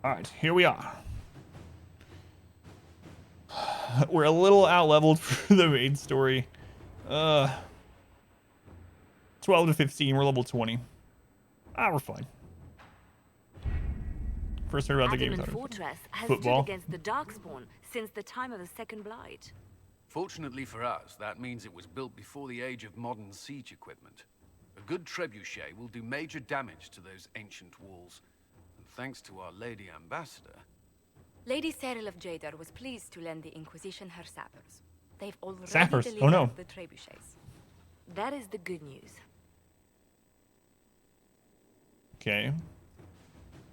All right, here we are. We're a little out leveled for the main story. 12 to 15. We're level 20. We're fine. First heard about the game. Adamant Fortress has Football. stood against the Darkspawn since the time of the Second Blight. Fortunately for us, that means it was built before the age of modern siege equipment. A good trebuchet will do major damage to those ancient walls. And thanks to our Lady Ambassador... Lady Cyril of Jadar was pleased to lend the Inquisition her sappers. They've already Sappers? delivered Oh no. the trebuchets. That is the good news. Okay.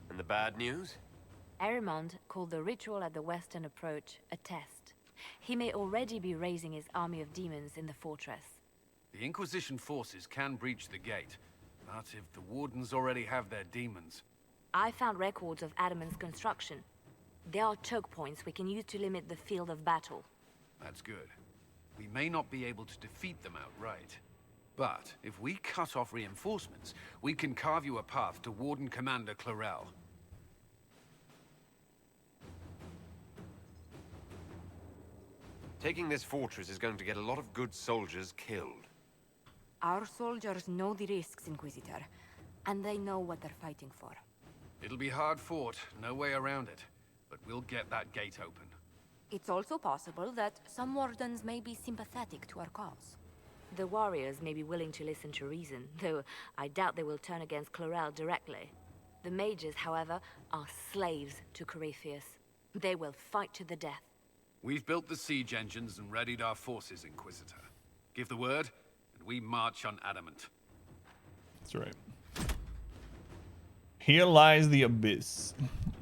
And the bad news? Adamant called the ritual at the western approach a test. He may already be raising his army of demons in the fortress. The Inquisition forces can breach the gate, but if the wardens already have their demons... I found records of Adamant's construction. There are choke points we can use to limit the field of battle. That's good. We may not be able to defeat them outright. But if we cut off reinforcements, we can carve you a path to Warden Commander Clarel. Taking this fortress is going to get a lot of good soldiers killed. Our soldiers know the risks, Inquisitor, and they know what they're fighting for. It'll be hard fought, no way around it. But we'll get that gate open. It's also possible that some wardens may be sympathetic to our cause. The warriors may be willing to listen to reason, though I doubt they will turn against Clarel directly. The mages, however, are slaves to Corypheus. They will fight to the death. We've built the siege engines and readied our forces, Inquisitor. Give the word, and we march on Adamant. That's right. Here lies the abyss.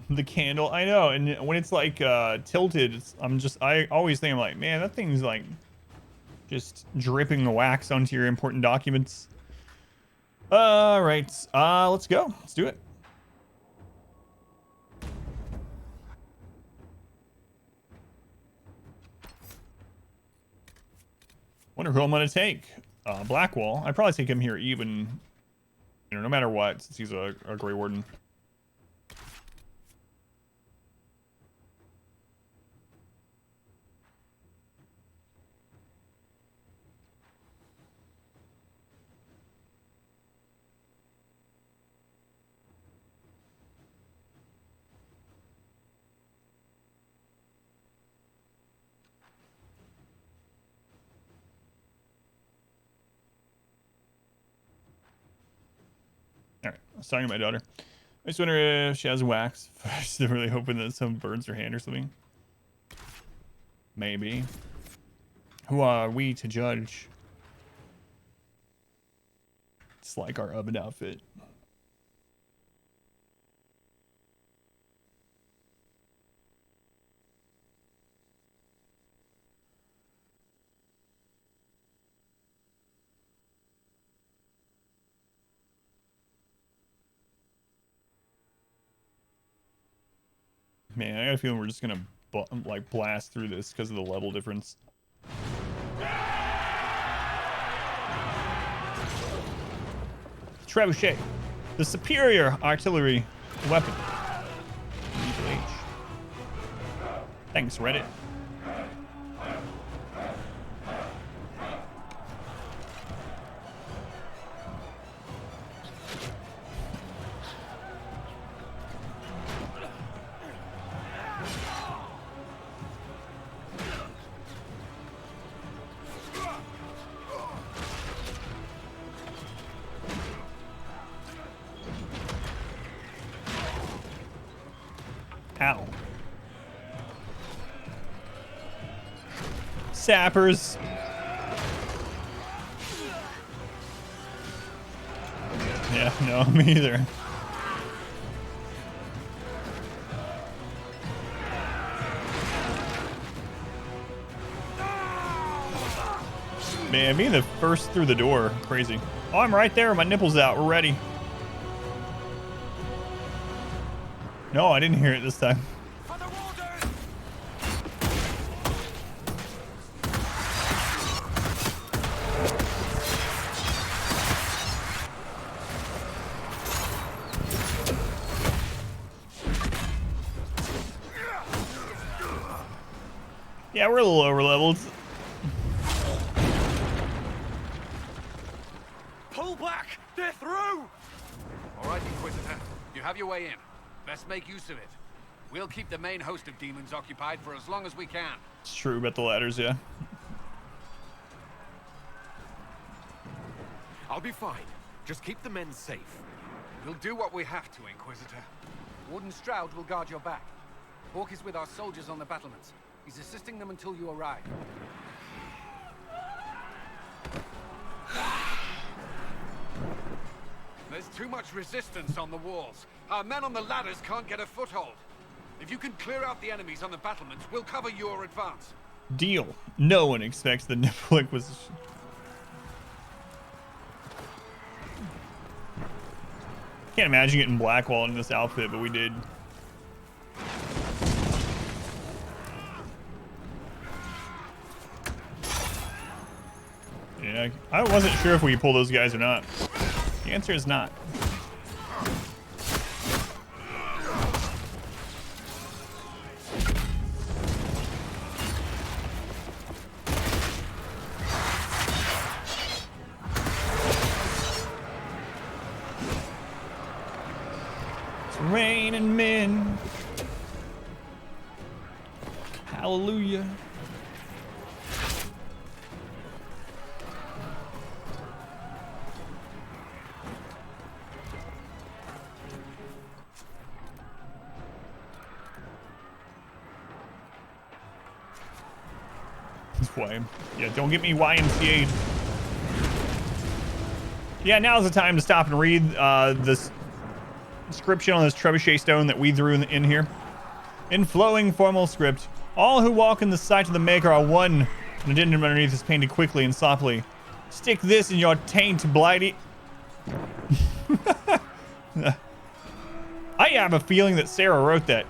The candle, I know, and when it's like tilted, I always think, I'm like, man, that thing's like just dripping the wax onto your important documents. All right, let's go. Let's do it. Wonder who I'm gonna take. Blackwall. I'd probably take him here even, no matter what, since he's a Grey Warden. Alright, I was talking to my daughter. I just wonder if she has wax. I'm just really hoping that someone burns her hand or something. Maybe. Who are we to judge? It's like our oven outfit. Man, I got a feeling we're just gonna like blast through this because of the level difference. Trebuchet, the superior artillery weapon. Thanks, Reddit. Ow. Sappers. Yeah, no, me either. Man, being the first through the door, crazy. Oh, I'm right there. My nipple's out. We're ready. No, I didn't hear it this time. Yeah, we're a little over leveled. Pull back! They're through! All right, Inquisitor. You have your way in. Let's make use of it. We'll keep the main host of demons occupied for as long as we can. It's true about the ladders, yeah. I'll be fine. Just keep the men safe. We'll do what we have to, Inquisitor. Warden Stroud will guard your back. Hawk is with our soldiers on the battlements. He's assisting them until you arrive. There's too much resistance on the walls. Our men on the ladders can't get a foothold. If you can clear out the enemies on the battlements, we'll cover your advance. Deal. No one expects the nipple Inquisition. Can't imagine getting blackwalled in this outfit, but we did. Yeah, I wasn't sure if we could pull those guys or not. The answer is not. It's raining men. Hallelujah. Why? Yeah, don't get me YMCA'd. Yeah, now's the time to stop and read this inscription on this trebuchet stone that we threw in here. In flowing formal script, all who walk in the sight of the Maker are one. An addendum underneath is painted quickly and softly. Stick this in your taint, Blighty. I have a feeling that Sarah wrote that.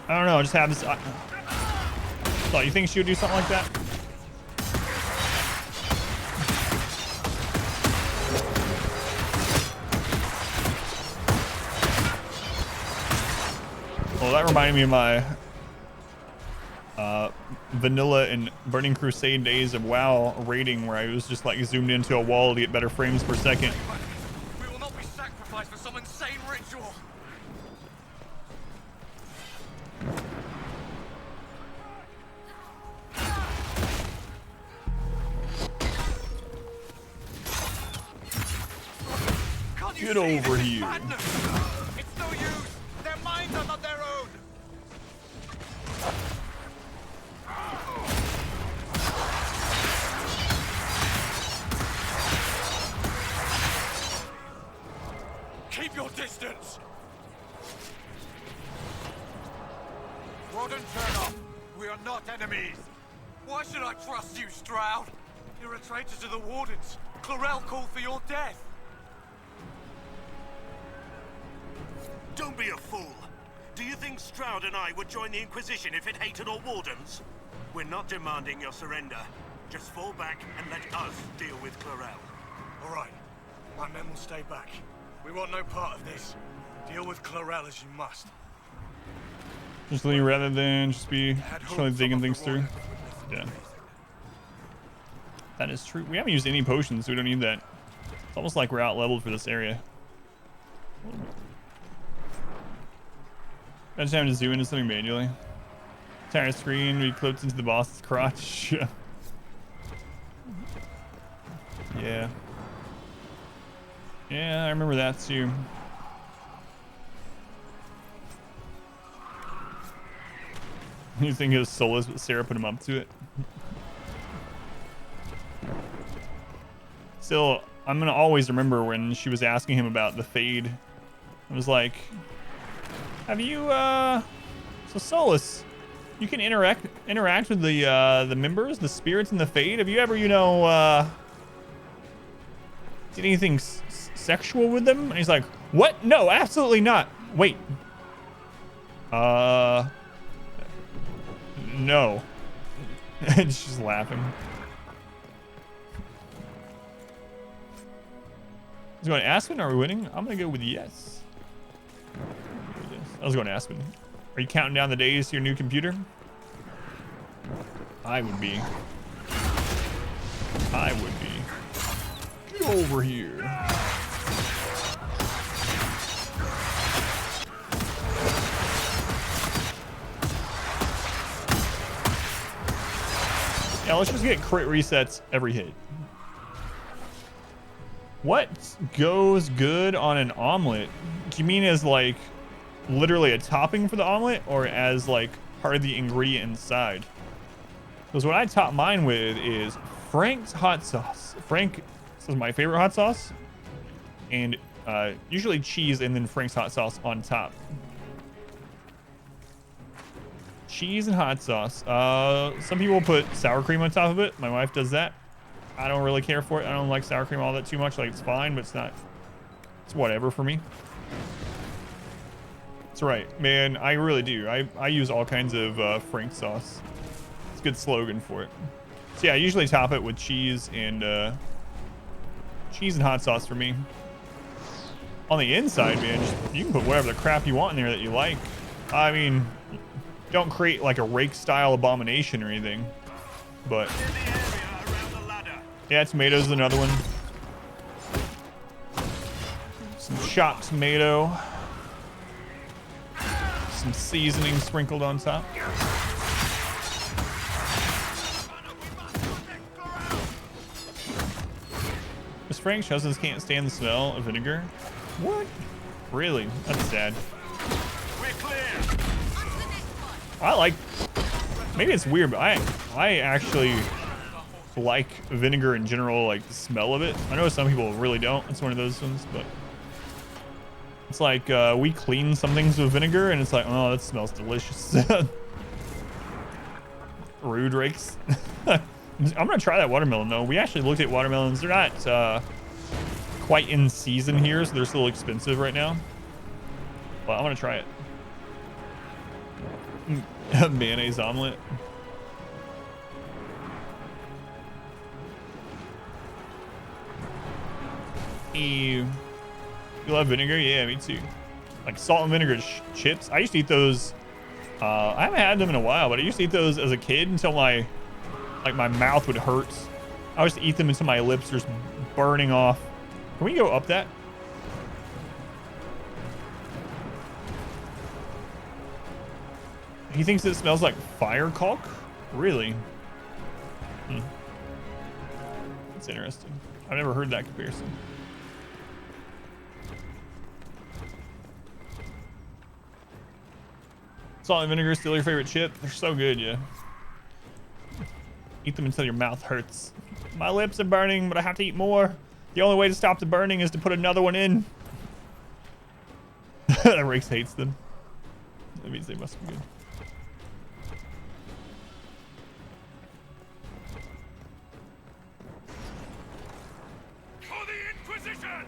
I don't know, I just have this... So you think she would do something like that? Well, that reminded me of my vanilla and Burning Crusade days of WoW raiding, where I was just like zoomed into a wall to get better frames per second. We will not be sacrificed for some insane ritual. Get over here. It's no use. Their minds are not their own. Keep your distance. Warden, turn off. We are not enemies. Why should I trust you, Stroud? You're a traitor to the Wardens. Chlorel called for your death. Don't be a fool. Do you think Stroud and I would join the Inquisition if it hated our Wardens? We're not demanding your surrender. Just fall back and let us deal with Chlorel. All right. My men will stay back. We want no part of this. Deal with Chlorel as you must. Just leave rather than just be trying digging things through. Yeah. That is true. We haven't used any potions, so we don't need that. It's almost like we're out leveled for this area. I just have to zoom into something manually. Entire screen be clipped into the boss's crotch. Yeah. Yeah, I remember that too. You think it was soulless, but Sarah put him up to it. Still, I'm gonna always remember when she was asking him about the Fade. I was like, have you so Solus, you can interact with the members, the spirits in the Fade. Have you ever, you know, did anything sexual with them? And he's like, what? No, absolutely not. Wait. No. And she's laughing. He's going to Aspen. Are we winning? I'm gonna go with yes. I was going to Aspen. Are you counting down the days to your new computer? I would be. I would be. Get over here. Yeah, let's just get crit resets every hit. What goes good on an omelet? Do you mean as like literally a topping for the omelet, or as like part of the ingredient inside? Because what I top mine with is Frank's hot sauce. Frank is my favorite hot sauce, and usually cheese and then Frank's hot sauce on top. Cheese and hot sauce. Some people put sour cream on top of it. My wife does that. I don't really care for it. I don't like sour cream all that too much. Like, it's fine, but it's not, it's whatever for me. That's right, man. I really do. I use all kinds of Frank sauce. It's a good slogan for it. So yeah, I usually top it with cheese and hot sauce for me. On the inside, man, you can put whatever the crap you want in there that you like. I mean, don't create like a rake style abomination or anything, but yeah, tomatoes is another one. Some chopped tomato. Some seasoning sprinkled on top. Miss Frank Cousins can't stand the smell of vinegar. What? Really? That's sad. We're clear. I like, maybe it's weird, but I actually like vinegar in general, like the smell of it. I know some people really don't. It's one of those ones, but it's like we clean some things with vinegar and it's like, oh, that smells delicious. Rude rakes. I'm gonna try that watermelon though. We actually looked at watermelons. They're not quite in season here, so they're still expensive right now, but I'm gonna try it. Mayonnaise omelet. You love vinegar? Yeah, me too. Like salt and vinegar chips. I used to eat those. I haven't had them in a while, but I used to eat those as a kid until my mouth would hurt. I used to eat them until my lips were just burning off. Can we go up that? He thinks it smells like fire caulk? Really? That's interesting. I've never heard that comparison. Salt and vinegar, still your favorite chip? They're so good, yeah. Eat them until your mouth hurts. My lips are burning, but I have to eat more. The only way to stop the burning is to put another one in. Rakes hates them. That means they must be good. For the Inquisition!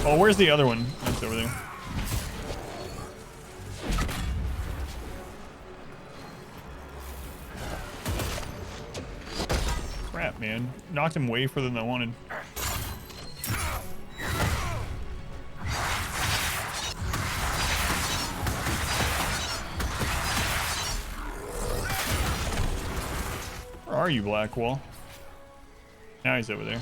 Oh, where's the other one? It's over there. Crap, man. Knocked him way further than I wanted. Where are you, Blackwall? Now he's over there.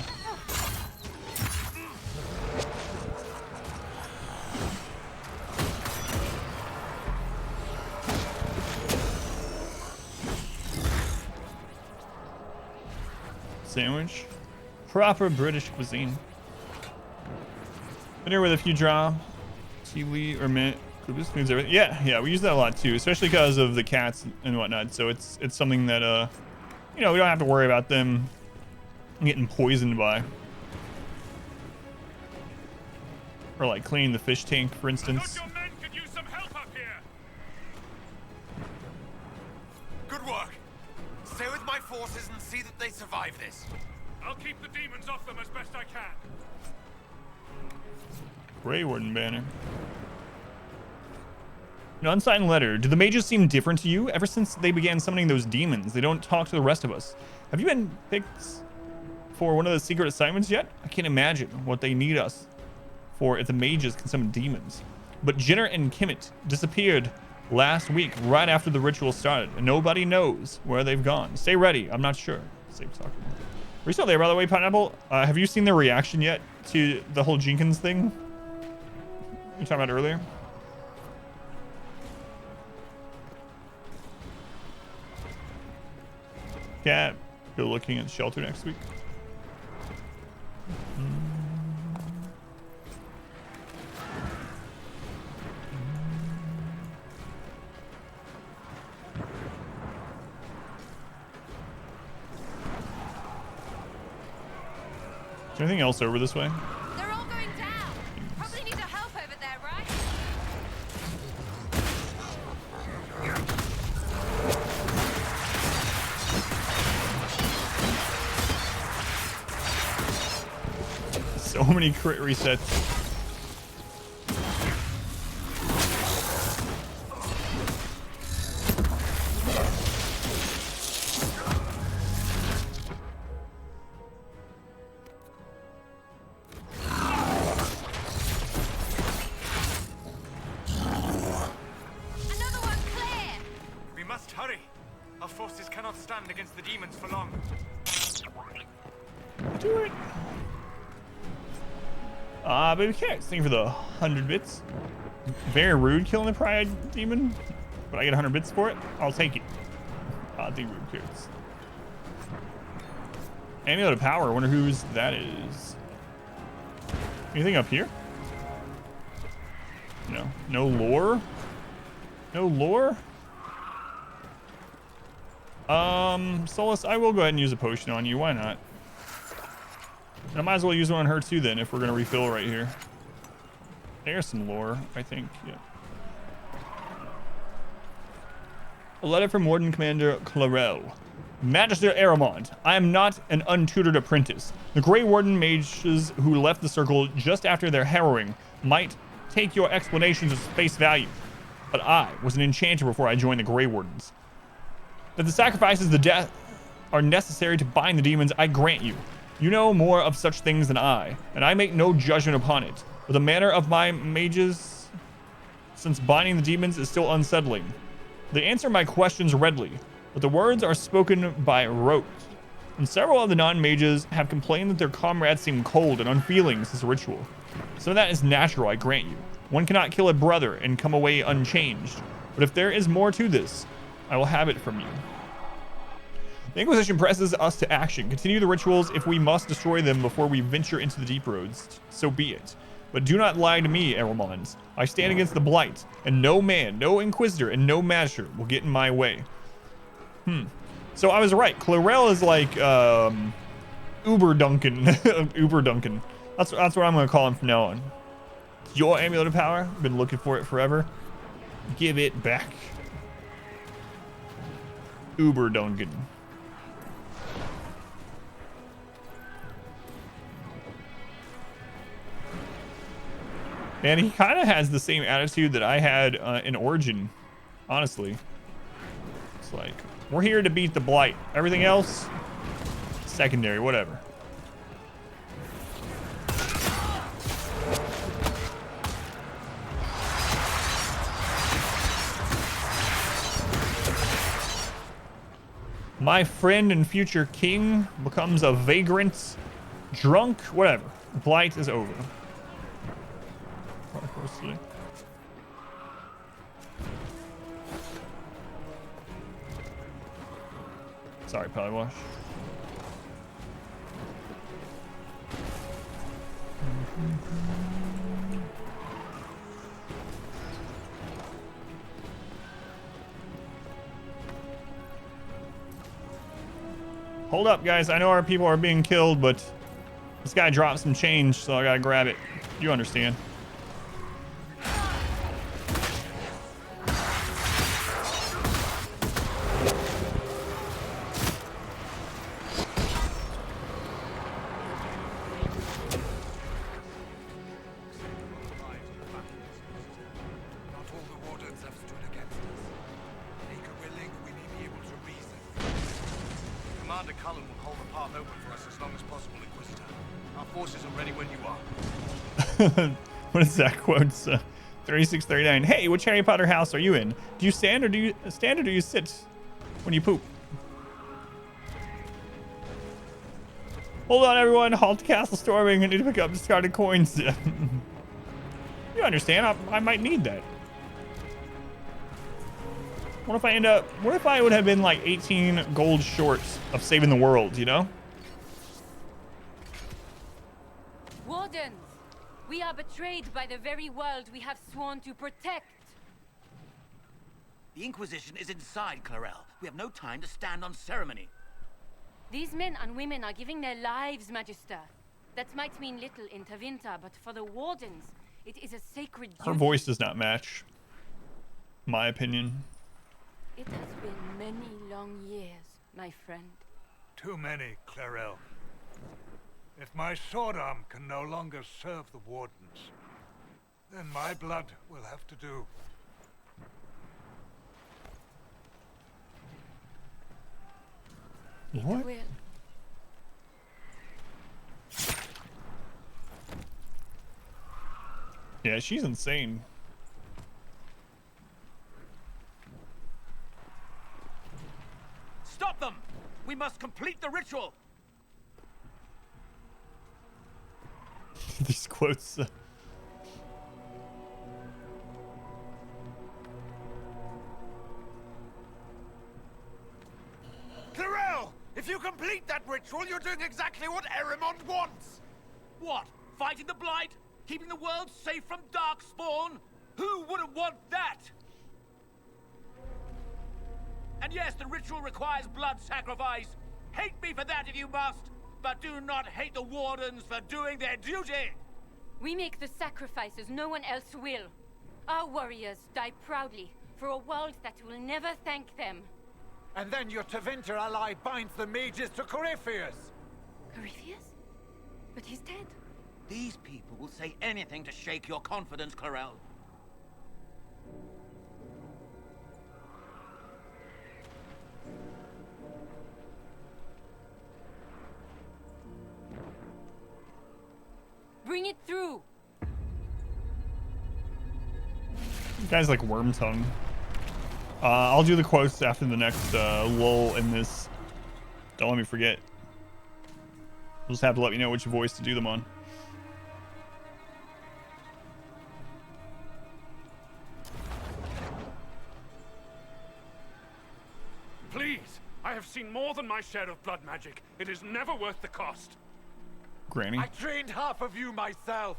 Sandwich. Proper British cuisine. Dinner with a few draw. Tea leaf or mint. Smooths everything. Yeah, we use that a lot too, especially because of the cats and whatnot. So it's something that you know, we don't have to worry about them getting poisoned by. Or like cleaning the fish tank, for instance. Your men could use some help up here. Good work. Stay with my forces and see that they survive this. I'll keep the demons off them as best I can. Grey Warden banner. An unsigned letter. Do the mages seem different to you? Ever since they began summoning those demons, they don't talk to the rest of us. Have you been picked? for one of the secret assignments yet? I can't imagine what they need us for if the mages can summon demons. But Jenner and Kimmit disappeared last week right after the ritual started, and nobody knows where they've gone. Stay ready. I'm not sure. Save talking. Are you still there, by the way, Pineapple? Have you seen their reaction yet to the whole Jenkins thing you were talking about earlier? Cat, go looking at shelter next week. Is there anything else over this way? They're all going down. Probably need a help over there, right? So many crit resets. Another one clear. We must hurry. Our forces cannot stand against the demons for long. Do it. But we can't sing for the 100 bits. Very rude killing the Pride Demon, but I get 100 bits for it. I'll take it. The rude carrots. Amulet of Power. I wonder whose that is. Anything up here? No. No lore? No lore? Solus, I will go ahead and use a potion on you. Why not? And I might as well use one on her too then if we're going to refill right here. There's some lore, I think. Yeah. A letter from Warden Commander Clarel. Magister Adamant, I am not an untutored apprentice. The Grey Warden mages who left the circle just after their harrowing might take your explanations as face value. But I was an enchanter before I joined the Grey Wardens. That the sacrifices, the death, are necessary to bind the demons, I grant you. You know more of such things than I, and I make no judgment upon it. But the manner of my mages, since binding the demons is still unsettling. They answer my questions readily, but the words are spoken by rote. And several of the non-mages have complained that their comrades seem cold and unfeeling since the ritual. Some of that is natural, I grant you. One cannot kill a brother and come away unchanged. But if there is more to this, I will have it from you. The Inquisition presses us to action. Continue the rituals if we must destroy them before we venture into the deep roads. So be it. But do not lie to me, Eremons. I stand against the Blight, and no man, no Inquisitor, and no Magister will get in my way. So I was right. Clarel is like Uber Duncan. Uber Duncan. That's what I'm going to call him from now on. Your Amulet of Power. Been looking for it forever. Give it back. Uber Duncan. And he kind of has the same attitude that I had in Origin, honestly. It's like, we're here to beat the Blight. Everything else, secondary, whatever. My friend and future king becomes a vagrant, drunk, whatever. Blight is over. Sorry, Polywash. Hold up, guys. I know our people are being killed, but this guy dropped some change, so I gotta grab it. You understand. Commander Cullen will hold the path open for us as long as possible, Inquisitor. Our forces are ready when you are. What is that quote? 3639. Hey, which Harry Potter house are you in? Do you stand or do you sit when you poop? Hold on, everyone. Halt castle storming. I need to pick up discarded coins. You understand? I might need that. What if I would have been like 18 gold short of saving the world, you know? Wardens! We are betrayed by the very world we have sworn to protect. The Inquisition is inside, Clarel. We have no time to stand on ceremony. These men and women are giving their lives, Magister. That might mean little in Tevinter, but for the Wardens, it is a sacred duty. Her voice does not match my opinion. It has been many long years, my friend. Too many, Clarel. If my sword arm can no longer serve the Wardens, then my blood will have to do. What? Will. Yeah, she's insane. Stop them! We must complete the ritual! These quotes. Clarel! If you complete that ritual, you're doing exactly what Adamant wants! What? Fighting the Blight? Keeping the world safe from Darkspawn? Who wouldn't want that? And yes, the ritual requires blood sacrifice. Hate me for that if you must, but do not hate the Wardens for doing their duty! We make the sacrifices no one else will. Our warriors die proudly for a world that will never thank them. And then your Tevinter ally binds the mages to Corypheus! Corypheus? But he's dead. These people will say anything to shake your confidence, Clarel. Bring it through! Guy's like worm tongue. I'll do the quotes after the next lull in this. Don't let me forget. You'll just have to let me know which voice to do them on. Please, I have seen more than my share of blood magic. It is never worth the cost. Granny. I trained half of you myself!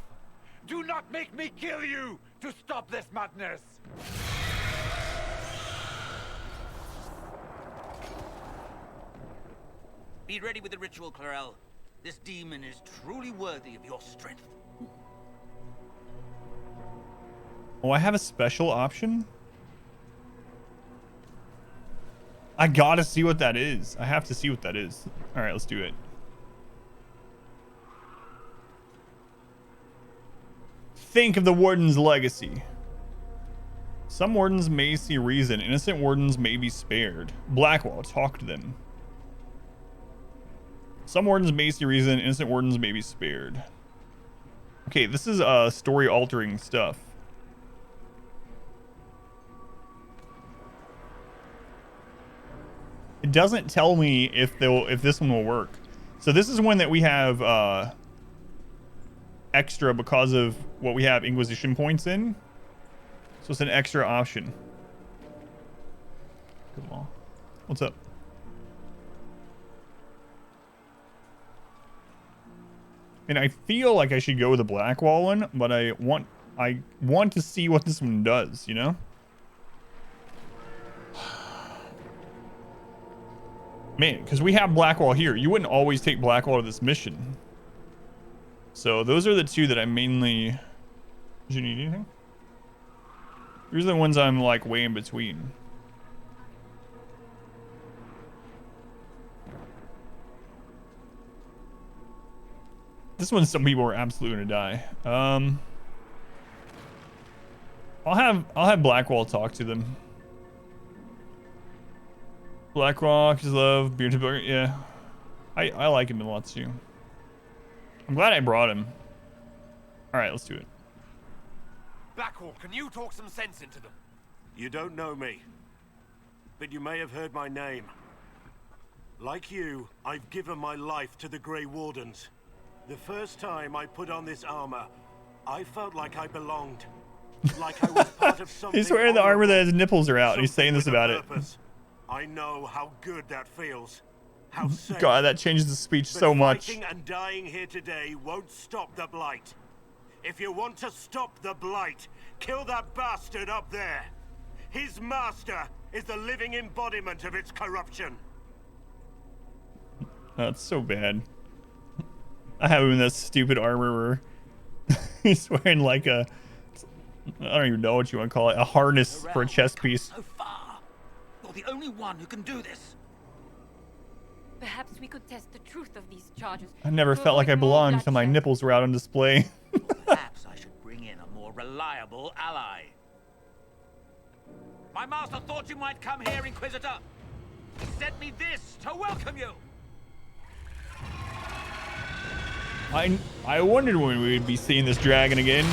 Do not make me kill you to stop this madness! Be ready with the ritual, Clarel. This demon is truly worthy of your strength. Oh, I have a special option? I gotta see what that is. I have to see what that is. Alright, let's do it. Think of the Warden's legacy. Some Wardens may see reason. Innocent Wardens may be spared. Blackwall, talk to them. Some Wardens may see reason. Innocent Wardens may be spared. Okay, this is story-altering stuff. It doesn't tell me if this one will work. So this is one that we have extra because of what we have Inquisition points in. So it's an extra option. Good wall. What's up? And I feel like I should go with the Blackwall one, but I want to see what this one does, you know? Man, because we have Blackwall here. You wouldn't always take Blackwall to this mission. So those are the two that I mainly... Did you need anything? These are the ones I'm like way in between. This one, some people are absolutely gonna die. I'll have Blackwall talk to them. Blackrock is love, beer to burger, yeah. I like him a lot too. I'm glad I brought him. All right, let's do it. Blackwall, can you talk some sense into them? You don't know me, but you may have heard my name. Like you, I've given my life to the Grey Wardens. The first time I put on this armor, I felt like I belonged. Like I was part of something. He's wearing the armor that his nipples are out, and he's saying this about it. I know how good that feels. How safe. God, that changes the speech But so much. fighting and dying here today won't stop the Blight. If you want to stop the Blight, kill that bastard up there. His master is the living embodiment of its corruption. That's so bad. I have him in that stupid armor where he's wearing like a, I don't even know what you want to call it, a harness for a chest piece. So far. You're the only one who can do this. Perhaps we could test the truth of these charges. I never to felt like I avoid more belonged until my bloodshed. nipples were out on display. Perhaps I should bring in a more reliable ally. My master thought you might come here, Inquisitor. He sent me this to welcome you. I wondered when we would be seeing this dragon again.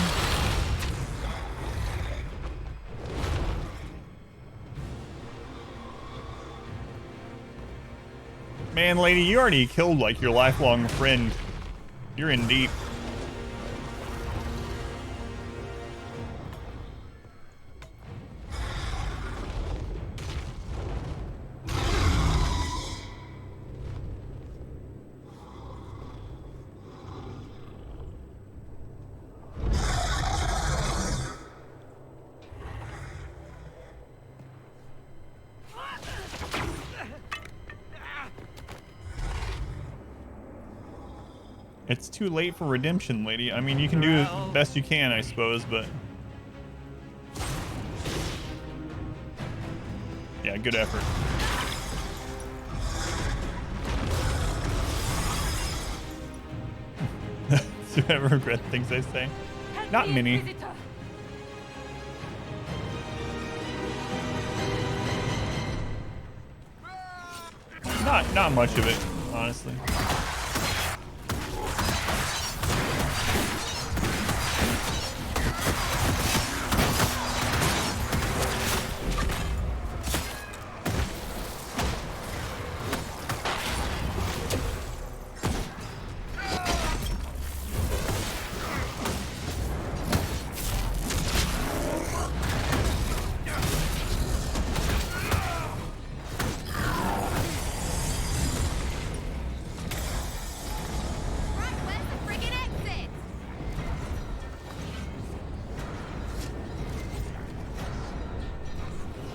Man, lady, you already killed like your lifelong friend. You're in deep. It's too late for redemption, lady. I mean, you can do the best you can, I suppose, but... yeah, good effort. Do I ever regret things I say? Help Not me, many. Inquisitor. Not much of it, honestly.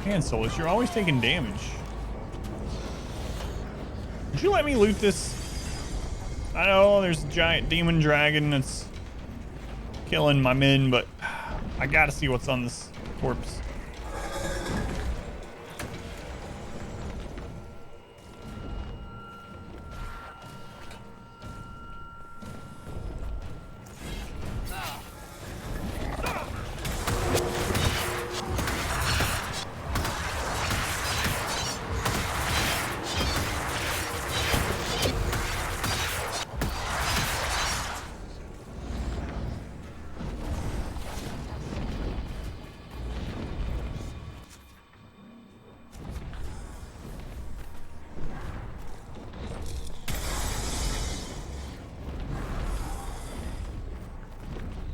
Man, Solus, you're always taking damage. Would you let me loot this? I know there's a giant demon dragon that's killing my men, but I gotta see what's on this corpse.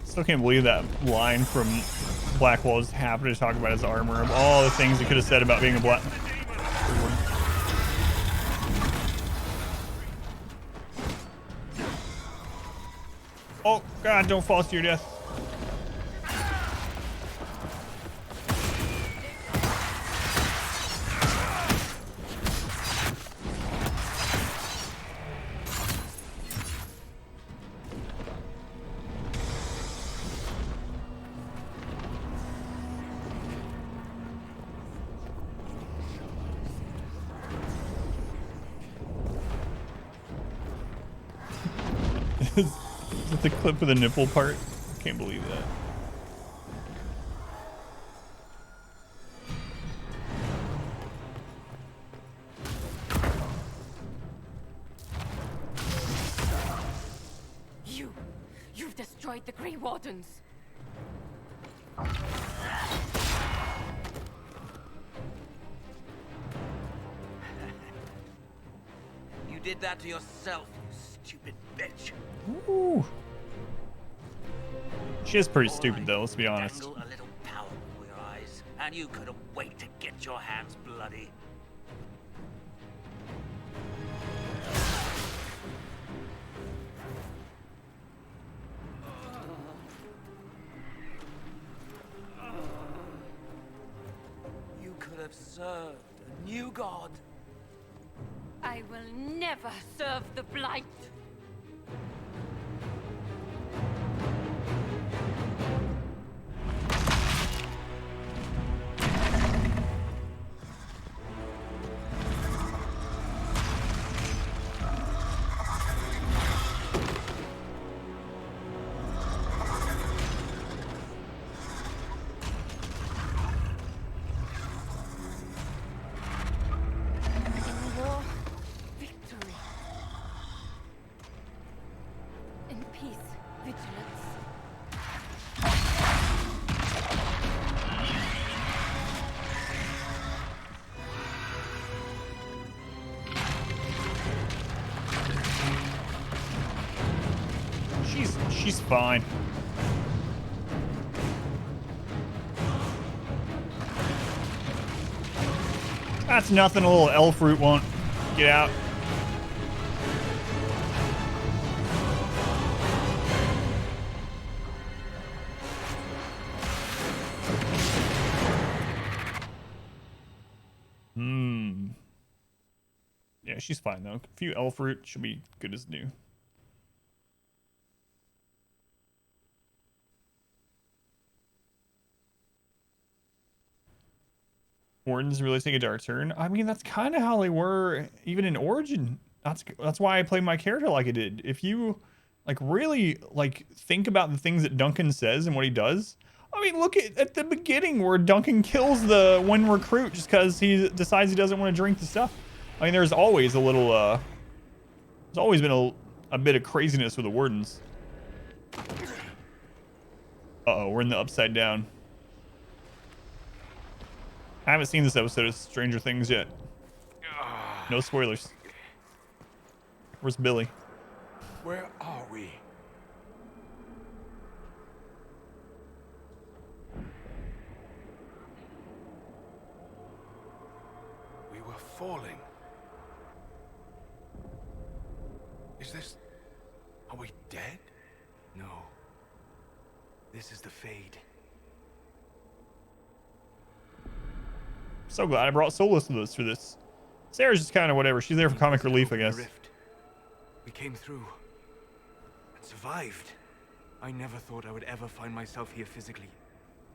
Still can't believe that line from Blackwall is happened to talk about his armor, of all the things he could have said about being a black. Oh God, don't fall to your death. Is it the clip of the nipple part? I can't believe that. destroyed the Grey Wardens. You did that to yourself, you stupid bitch. Ooh. She is pretty stupid though, let's be honest. Dangle a little power before your eyes, and you couldn't wait to get your hands bloody. You could have served a new god. I will never serve the Blight. She's fine. That's nothing a little elf root won't get out. Yeah, she's fine though. A few elf root should be good as new. Wardens really take a dark turn. I mean, that's kind of how they were even in Origin. That's why I play my character like I did. If you like really like think about the things that Duncan says and what he does. I mean, look at the beginning where Duncan kills the one recruit just because he decides he doesn't want to drink the stuff. I mean, there's always a little there's always been a bit of craziness with the Wardens. Uh-oh, we're in the upside down. I haven't seen this episode of Stranger Things yet. No spoilers. Where's Billy? Where are we? We were falling. Is this... Are we dead? No. This is the Fade. So glad I brought Solus with us for this. Sarah's just kind of whatever. She's there for comic relief, I guess. We came through and survived. I never thought I would ever find myself here physically.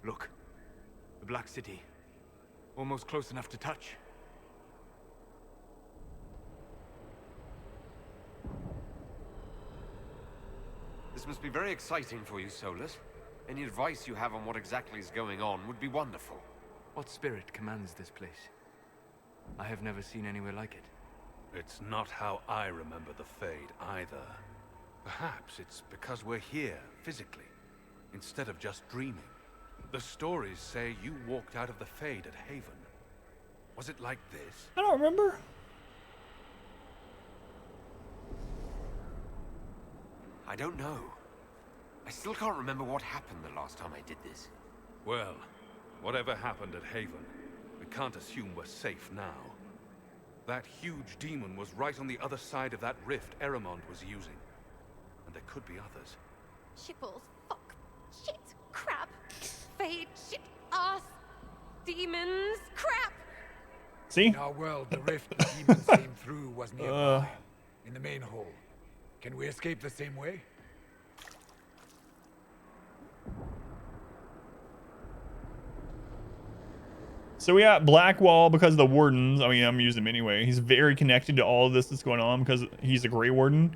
Look, the Black City, almost close enough to touch. This must be very exciting for you, Solus. Any advice you have on what exactly is going on would be wonderful. What spirit commands this place? I have never seen anywhere like it. It's not how I remember the Fade either. Perhaps it's because we're here, physically, instead of just dreaming. The stories say you walked out of the Fade at Haven. Was it like this? I don't remember. I don't know. I still can't remember what happened the last time I did this. Well, whatever happened at Haven, we can't assume we're safe now. That huge demon was right on the other side of that rift Adamant was using. And there could be others. Shipples, fuck, shit, crap, fade, shit, ass, demons, crap! See? In our world, the rift the demons came through was nearby, in the main hall. Can we escape the same way? So we got Blackwall because of the Wardens. I mean, I'm using him anyway. He's very connected to all of this that's going on because he's a Grey Warden.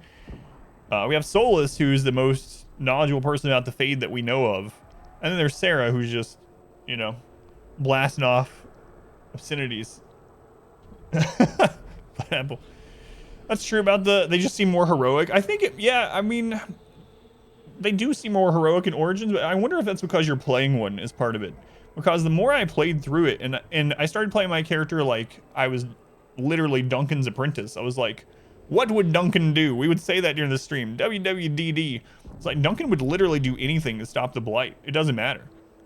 We have Solus, who's the most knowledgeable person about the Fade that we know of. And then there's Sarah, who's just, you know, blasting off obscenities. Pineapple. That's true about they just seem more heroic. I think, yeah, I mean, they do seem more heroic in Origins, but I wonder if that's because you're playing one as part of it. Because the more I played through it, and I started playing my character like I was literally Duncan's apprentice. I was like, what would Duncan do? We would say that during the stream. WWDD. It's like Duncan would literally do anything to stop the blight. It doesn't matter.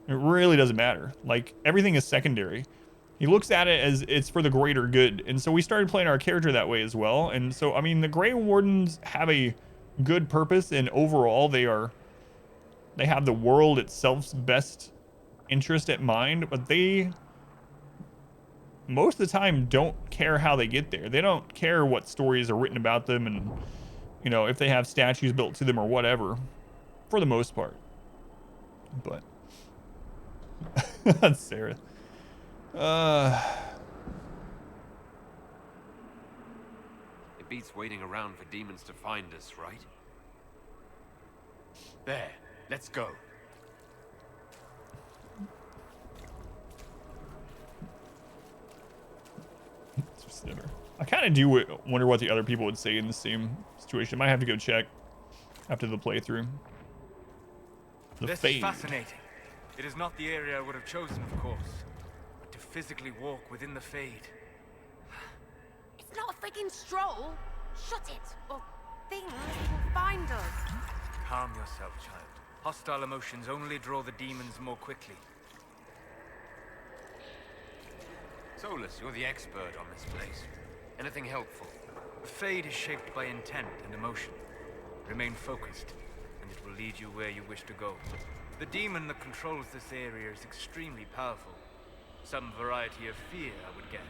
It really doesn't matter. Like, everything is secondary. He looks at it as it's for the greater good. And so we started playing our character that way as well. And so, I mean, the Grey Wardens have a good purpose, and overall they have the world itself's best interest at mind, but they most of the time don't care how they get there. They don't care what stories are written about them, and you know, if they have statues built to them or whatever, for the most part. But that's Sarah. It beats waiting around for demons to find us, right? There, let's go. I kind of do wonder what the other people would say in the same situation. Might have to go check after the playthrough. This is fascinating. It is not the area I would have chosen, of course, but to physically walk within the Fade. It's not a freaking stroll. Shut it, or things will find us. Calm yourself, child. Hostile emotions only draw the demons more quickly. Solus, you're the expert on this place. Anything helpful? The Fade is shaped by intent and emotion. Remain focused, and it will lead you where you wish to go. The demon that controls this area is extremely powerful. Some variety of fear, I would guess.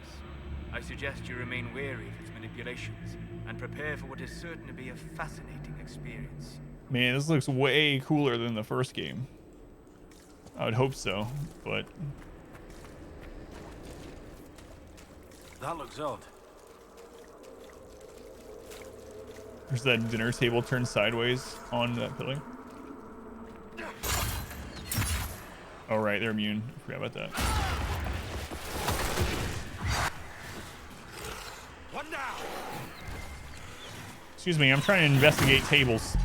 I suggest you remain wary of its manipulations, and prepare for what is certain to be a fascinating experience. Man, this looks way cooler than the first game. I would hope so, but... That looks odd. There's that dinner table turned sideways on that building. Oh, right, they're immune. I forgot about that. What now? Excuse me, I'm trying to investigate tables.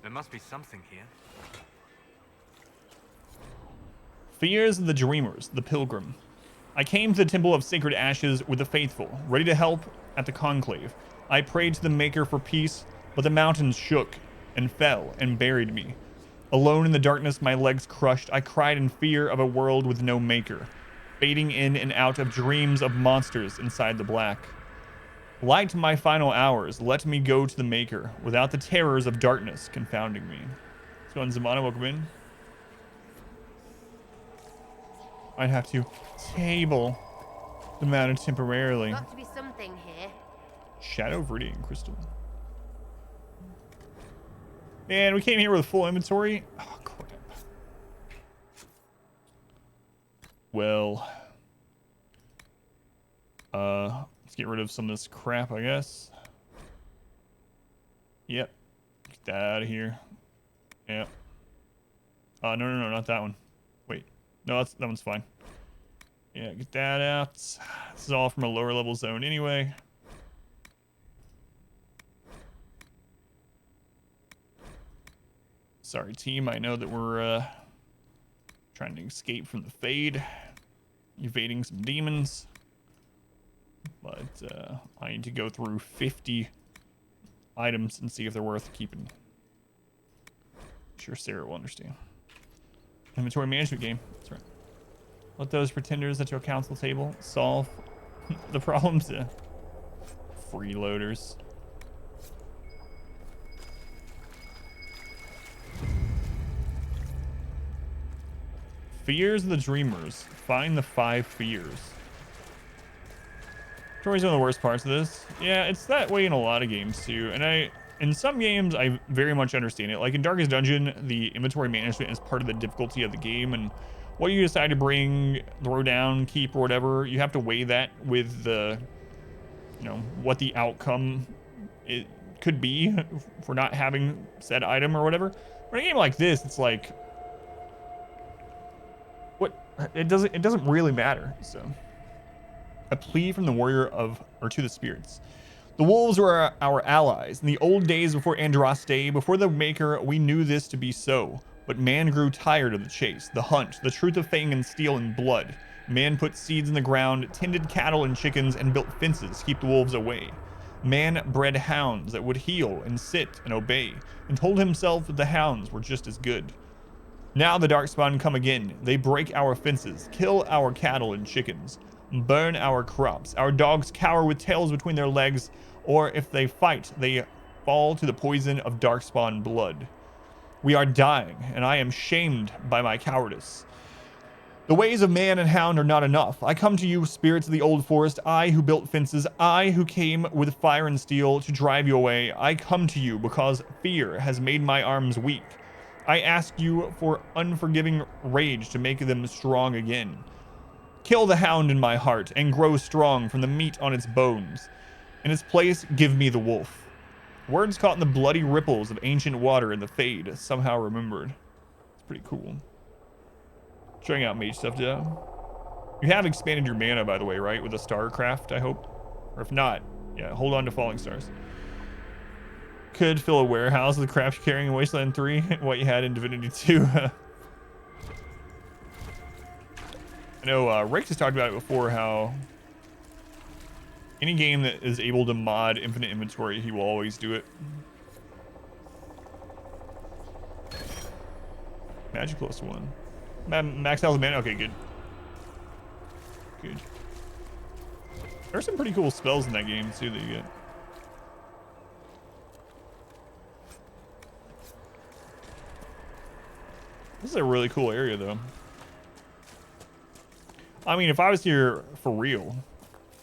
There must be something here. Fears of the Dreamers, the Pilgrim. I came to the Temple of Sacred Ashes with the faithful, ready to help at the conclave. I prayed to the Maker for peace, but the mountains shook and fell and buried me. Alone in the darkness, my legs crushed, I cried in fear of a world with no Maker, fading in and out of dreams of monsters inside the black. Light my final hours, let me go to the Maker, without the terrors of darkness confounding me. So, Zamana, welcome in. I'd have to table the matter temporarily. Got to be something here. Shadow Viridian Crystal. Man, we came here with a full inventory. Oh, crap. Well, let's get rid of some of this crap, I guess. Yep. Get that out of here. Yep. No, not that one. Wait. No, that one's fine. Yeah, get that out. This is all from a lower level zone anyway. Sorry, team. I know that we're trying to escape from the Fade, evading some demons, but I need to go through 50 items and see if they're worth keeping. I'm sure Sarah will understand. Inventory management game. That's right. Let those pretenders at your council table solve the problems. Freeloaders. Fears of the Dreamers. Find the 5 fears. Story's one of the worst parts of this. Yeah, it's that way in a lot of games too. And in some games, I very much understand it. Like in Darkest Dungeon, the inventory management is part of the difficulty of the game. And what you decide to bring, throw down, keep, or whatever, you have to weigh that with the, you know, what the outcome it could be for not having said item or whatever. But in a game like this, it's like, what? It doesn't really matter. So A plea from the warrior to the spirits. The wolves were our allies. In the old days before Andraste, before the Maker, we knew this to be so. But man grew tired of the chase, the hunt, the truth of fang and steel and blood. Man put seeds in the ground, tended cattle and chickens, and built fences to keep the wolves away. Man bred hounds that would heel and sit and obey, and told himself that the hounds were just as good. Now the Darkspawn come again. They break our fences, kill our cattle and chickens, burn our crops. Our dogs cower with tails between their legs, or if they fight, they fall to the poison of Darkspawn blood. We are dying, and I am shamed by my cowardice. The ways of man and hound are not enough. I come to you, spirits of the old forest, I who built fences, I who came with fire and steel to drive you away. I come to you because fear has made my arms weak. I ask you for unforgiving rage to make them strong again. Kill the hound in my heart and grow strong from the meat on its bones. In its place, give me the wolf. Words caught in the bloody ripples of ancient water in the Fade, somehow remembered. It's pretty cool. Trying out mage stuff, yeah. You have expanded your mana, by the way, right? With a Starcraft, I hope. Or if not, yeah, hold on to Falling Stars. Could fill a warehouse with the crap you're carrying in Wasteland 3, what you had in Divinity 2. I know Rick has talked about it before, how any game that is able to mod infinite inventory, he will always do it. Magic +1. Max health mana. Okay, good. Good. There's some pretty cool spells in that game too that you get. This is a really cool area though. I mean, if I was here for real,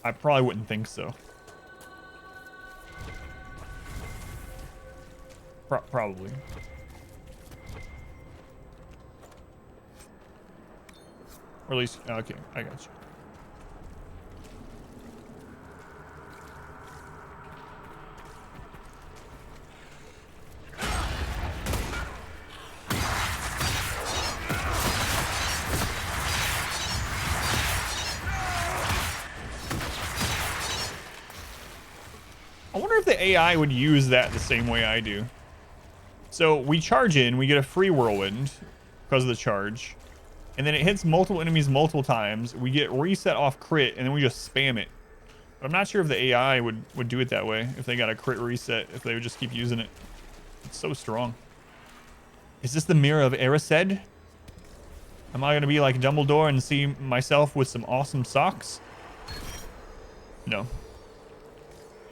I probably wouldn't think so. Probably. Or at least, okay, I got you. I wonder if the AI would use that the same way I do. So we charge in, we get a free whirlwind because of the charge. And then it hits multiple enemies multiple times. We get reset off crit, and then we just spam it. But I'm not sure if the AI would do it that way, if they got a crit reset, if they would just keep using it. It's so strong. Is this the mirror of Erised? Am I going to be like Dumbledore and see myself with some awesome socks? No.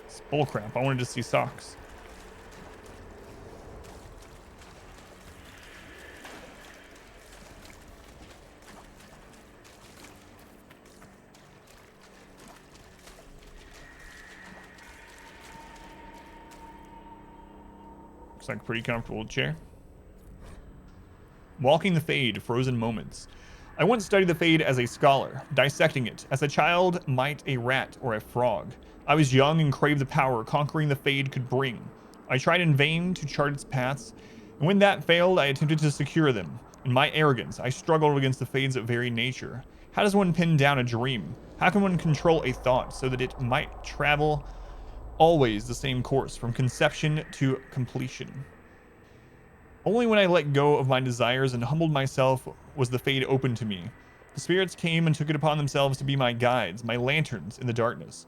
It's bullcrap. I wanted to see socks. Looks like a pretty comfortable chair. Walking the Fade, Frozen Moments. I once studied the Fade as a scholar, dissecting it, as a child might a rat or a frog. I was young and craved the power conquering the Fade could bring. I tried in vain to chart its paths, and when that failed, I attempted to secure them. In my arrogance, I struggled against the Fade's very nature. How does one pin down a dream? How can one control a thought so that it might travel always the same course from conception to completion? Only when I let go of my desires and humbled myself was the Fade open to me. The spirits came and took it upon themselves to be my guides, my lanterns in the darkness.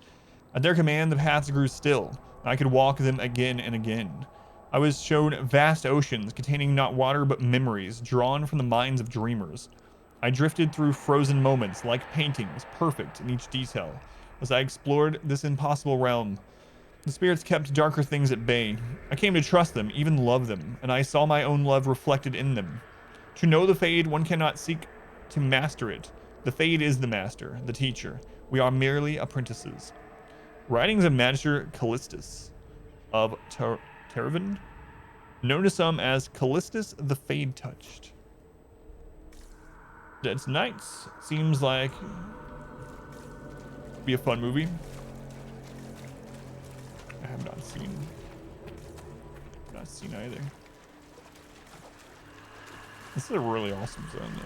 At their command, the paths grew still, and I could walk them again and again. I was shown vast oceans containing not water but memories drawn from the minds of dreamers. I drifted through frozen moments like paintings, perfect in each detail. As I explored this impossible realm, the spirits kept darker things at bay. I came to trust them, even love them, and I saw my own love reflected in them. To know the Fade, one cannot seek to master it. The Fade is the master, the teacher. We are merely apprentices. Writings of Magister Callistus of Tervin, known to some as Callistus the Fade Touched. Dead Knights seems like be a fun movie. I have not seen either. This is a really awesome zone though.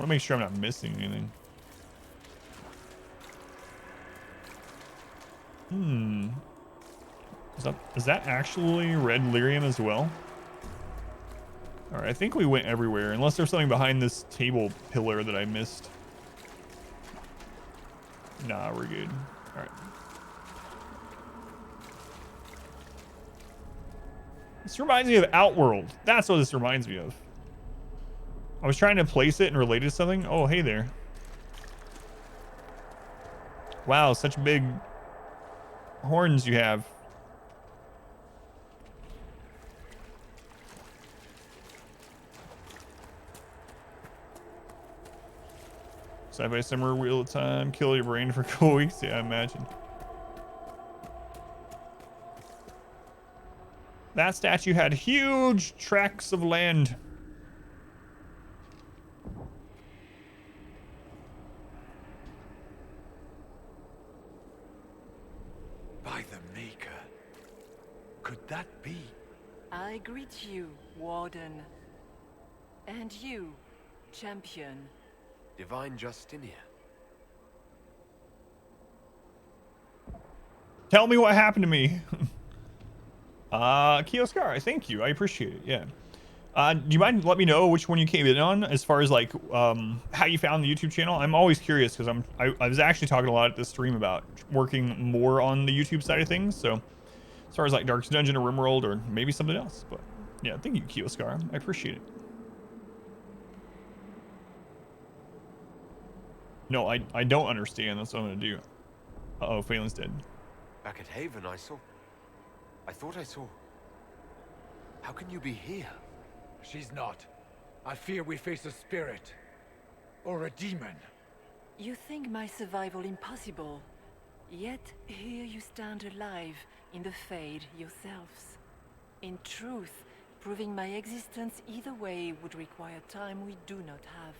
to make sure I'm not missing anything. Is that actually red lyrium as well? All right, I think we went everywhere, unless there's something behind this table pillar that I missed. Nah, we're good. All right. This reminds me of Outworld. That's what this reminds me of. I was trying to place it and relate it to something. Oh, hey there. Wow, such big horns you have. Sci-fi summer wheel of time. Kill your brain for a couple weeks. Yeah, I imagine. That statue had huge tracts of land. By the Maker. Could that be? I greet you, Warden. And you, Champion. Divine Justinia. Tell me what happened to me. Kioskar, thank you. I appreciate it. Yeah. Do you mind let me know which one you came in on as far as like how you found the YouTube channel? I'm always curious because I was actually talking a lot at this stream about working more on the YouTube side of things. So as far as like Darkest Dungeon or RimWorld or maybe something else. But yeah, thank you, Kioskar. I appreciate it. No, I don't understand. That's what I'm gonna do. Uh-oh, Phelan's dead. Back at Haven, I thought I saw. How can you be here? She's not. I fear we face a spirit. Or a demon. You think my survival impossible. Yet here you stand alive in the Fade yourselves. In truth, proving my existence either way would require time we do not have.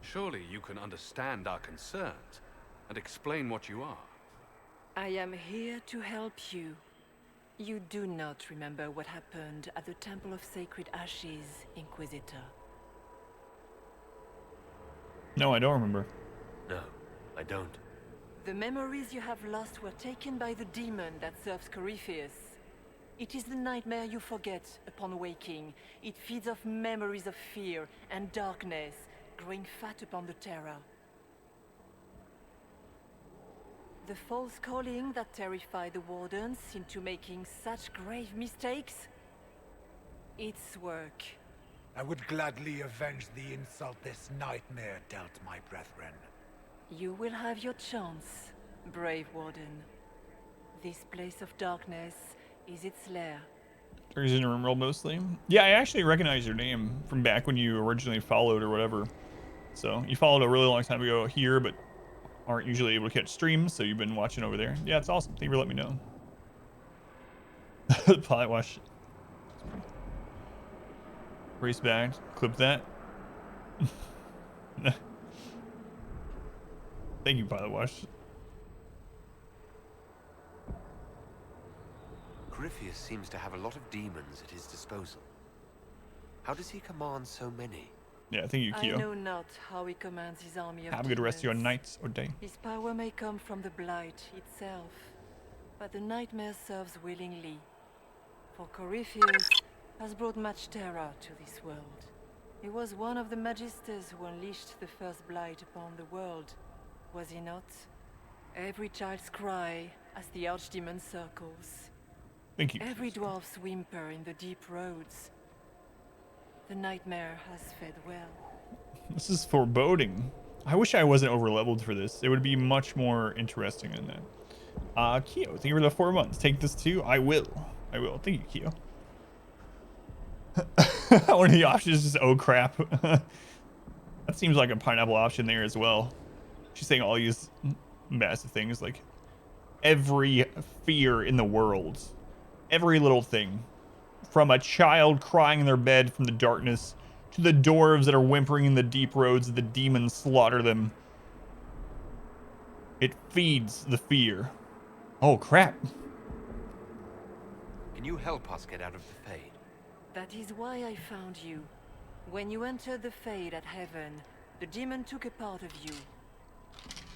Surely you can understand our concerns and explain what you are. I am here to help you. You do not remember what happened at the Temple of Sacred Ashes, Inquisitor. No, I don't remember. No, I don't. The memories you have lost were taken by the demon that serves Corypheus. It is the nightmare you forget upon waking. It feeds off memories of fear and darkness, growing fat upon the terror. The false calling that terrified the wardens into making such grave mistakes? Its work. I would gladly avenge the insult this nightmare dealt my brethren. You will have your chance, brave warden. This place of darkness is its lair. Or is it in RimWorld mostly? Yeah, I actually recognize your name from back when you originally followed or whatever. So you followed a really long time ago here, but aren't usually able to catch streams, so you've been watching over there. Yeah, it's awesome. Thank you for letting me know. Pilot wash. Race back. Clip that. Thank you, Pilot Wash. Corypheus seems to have a lot of demons at his disposal. How does he command so many? Yeah, thank you, Kyo. I know not how he commands his army of Have a good rest of your demons. night or day. His power may come from the Blight itself, but the nightmare serves willingly. For Corypheus has brought much terror to this world. He was one of the Magisters who unleashed the first Blight upon the world, was he not? Every child's cry as the Archdemon circles. Thank you. Every dwarf's whimper in the deep roads. The nightmare has fed well. This is foreboding. I wish I wasn't over-leveled for this. It would be much more interesting than that. Kyo, thank you for the 4 months. Take this too. I will. I will. Thank you, Kyo. One of the options is just, oh crap. That seems like a pineapple option there as well. She's saying all these massive things, like every fear in the world. Every little thing. From a child crying in their bed from the darkness, to the dwarves that are whimpering in the deep roads, the demons slaughter them. It feeds the fear. Oh crap. Can you help us get out of the Fade? That is why I found you. When you entered the Fade at Heaven, The demon took a part of you.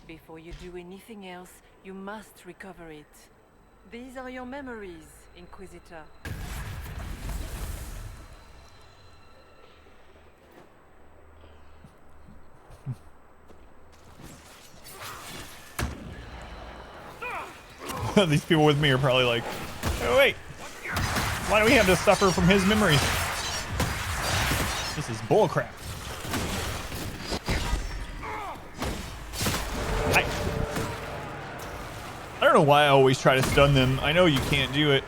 Before you do anything else, you must recover it. These are your memories, Inquisitor. These people with me are probably like, oh, wait, why do we have to suffer from his memories? This is bullcrap. I don't know why I always try to stun them. I know you can't do it.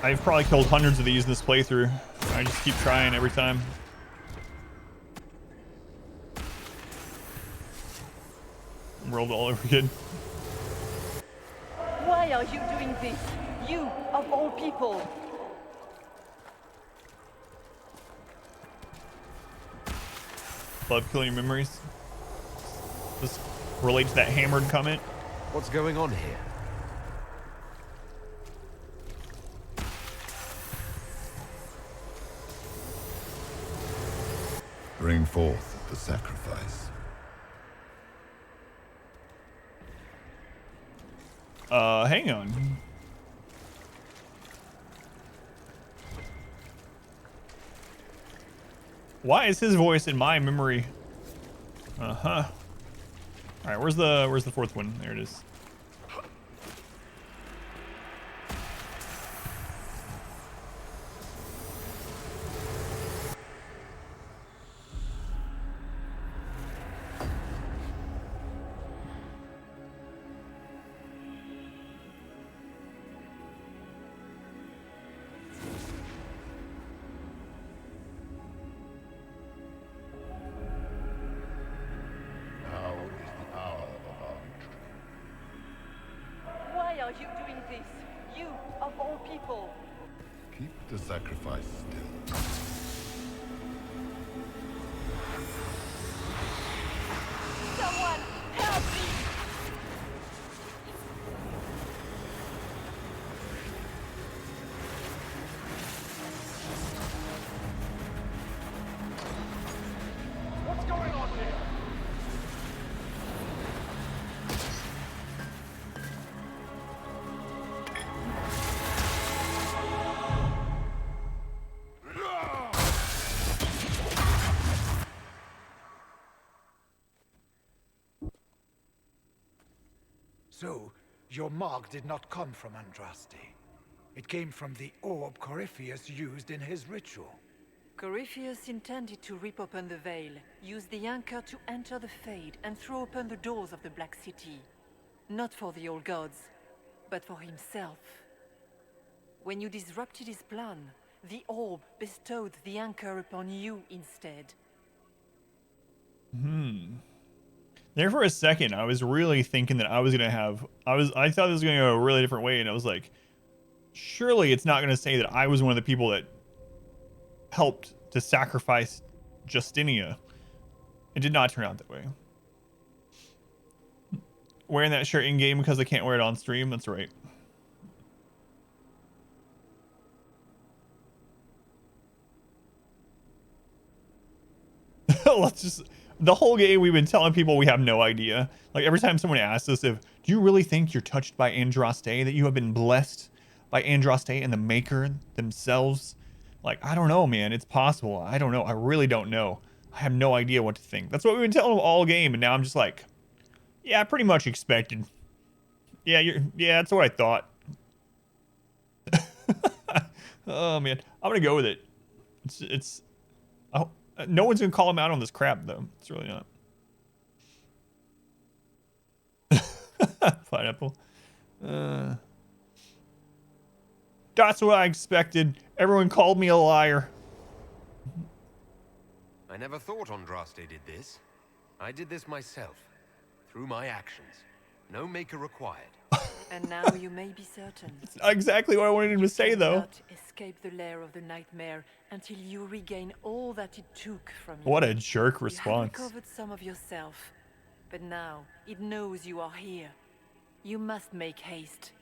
I've probably killed hundreds of these in this playthrough. I just keep trying every time. Rolled all over again. Why are you doing this? You, of all people! Love killing your memories. This relates to that hammered comment. What's going on here? Bring forth the sacrifice. Hang on. Why is his voice in my memory? Uh-huh. All right, where's the fourth one? There it is. Why are you doing this? You, of all people! Keep the sacrifice still. Someone help me! What's going on here? So, your mark did not come from Andraste. It came from the orb Corypheus used in his ritual. Corypheus intended to rip open the veil, use the anchor to enter the Fade, and throw open the doors of the Black City. Not for the old gods, but for himself. When you disrupted his plan, the orb bestowed the anchor upon you instead. There for a second, I was really thinking that I was gonna have. I thought this was gonna go a really different way, and I was like, surely it's not gonna say that I was one of the people that helped to sacrifice Justinia. It did not turn out that way. Wearing that shirt in game because I can't wear it on stream. That's right. Let's just. The whole game we've been telling people we have no idea. Like every time someone asks us if, do you really think you're touched by Andraste, that you have been blessed by Andraste and the Maker themselves? Like, I don't know, man. It's possible. I don't know. I really don't know. I have no idea what to think. That's what we've been telling them all game, and now I'm just like, yeah, pretty much expected. Yeah, that's what I thought. Oh man, I'm gonna go with it. Oh, no one's gonna call him out on this crap though. It's really not. Pineapple. That's what I expected. Everyone called me a liar. I never thought Andraste did this. I did this myself. Through my actions. No maker required. And now you may be certain. It's not exactly what I wanted him to say, though. Not escape the lair of the nightmare until you regain all that it took from you. What a jerk response. You have recovered some of yourself, but now it knows you are here. You must make haste.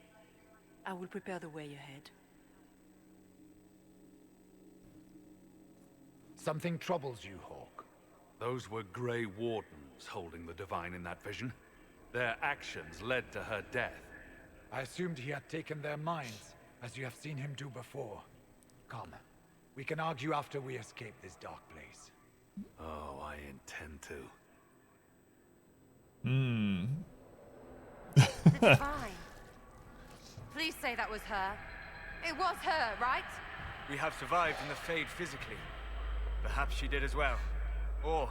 I will prepare the way ahead. Something troubles you, Hawk. Those were Grey Wardens holding the Divine in that vision. Their actions led to her death. I assumed he had taken their minds, as you have seen him do before. Come, we can argue after we escape this dark place. Oh, I intend to. The Divine. Please say that was her. It was her, right? We have survived in the Fade physically. Perhaps she did as well. Or,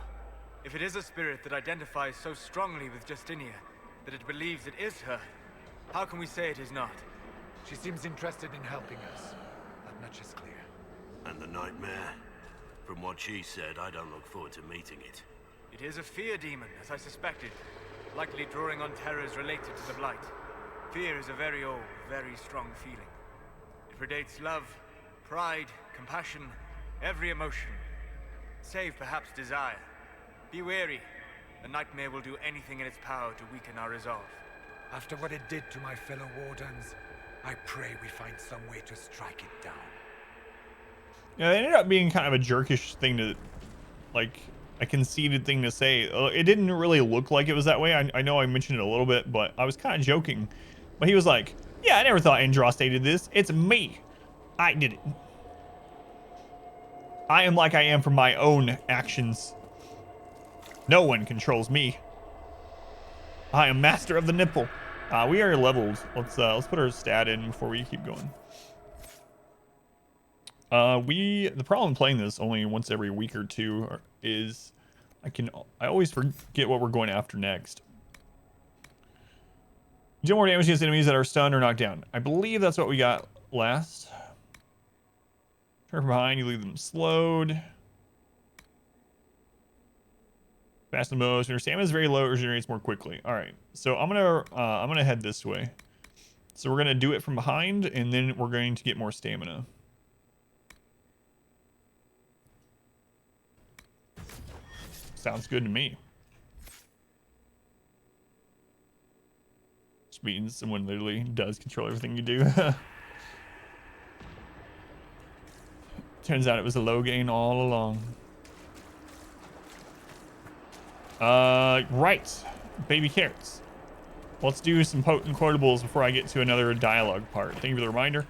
if it is a spirit that identifies so strongly with Justinia that it believes it is her, how can we say it is not? She seems interested in helping us. That much is clear. And the nightmare? From what she said, I don't look forward to meeting it. It is a fear demon, as I suspected, likely drawing on terrors related to the Blight. Fear is a very old, very strong feeling. It predates love, pride, compassion, every emotion. Save perhaps desire. Be wary. The nightmare will do anything in its power to weaken our resolve. After what it did to my fellow wardens, I pray we find some way to strike it down. Yeah, it ended up being kind of a jerkish thing to, like, a conceited thing to say. It didn't really look like it was that way. I know I mentioned it a little bit, but I was kind of joking. But he was like, yeah, I never thought Andraste did this. It's me. I did it. I am like I am from my own actions. No one controls me. I am master of the nipple. We are leveled. Let's put our stat in before we keep going. The problem playing this only once every week or two is I always forget what we're going after next. You deal more damage against enemies that are stunned or knocked down. I believe that's what we got last. Turn from behind, you leave them slowed. Fast the most. When your stamina is very low, it regenerates more quickly. All right, so I'm gonna head this way. So we're gonna do it from behind, and then we're going to get more stamina. Sounds good to me. Which means someone literally does control everything you do. Turns out it was a low gain all along. Right. Baby carrots. Let's do some potent quotables before I get to another dialogue part. Thank you for the reminder.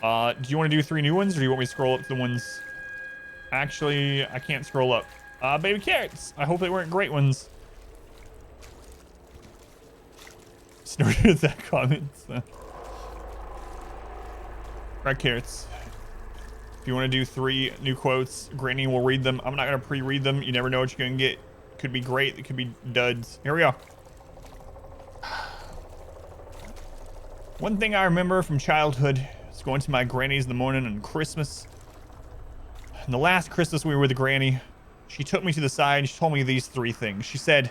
Do you want to do 3 new ones, or do you want me to scroll up to the ones... Actually, I can't scroll up. Baby carrots. I hope they weren't great ones. Snorted at that comment. Right, carrots. If you want to do 3 new quotes, Granny will read them. I'm not going to pre-read them. You never know what you're going to get. Could be great. It could be duds. Here we go. One thing I remember from childhood is going to my granny's in the morning on Christmas. And the last Christmas we were with the granny, she took me to the side and she told me these 3 things. She said,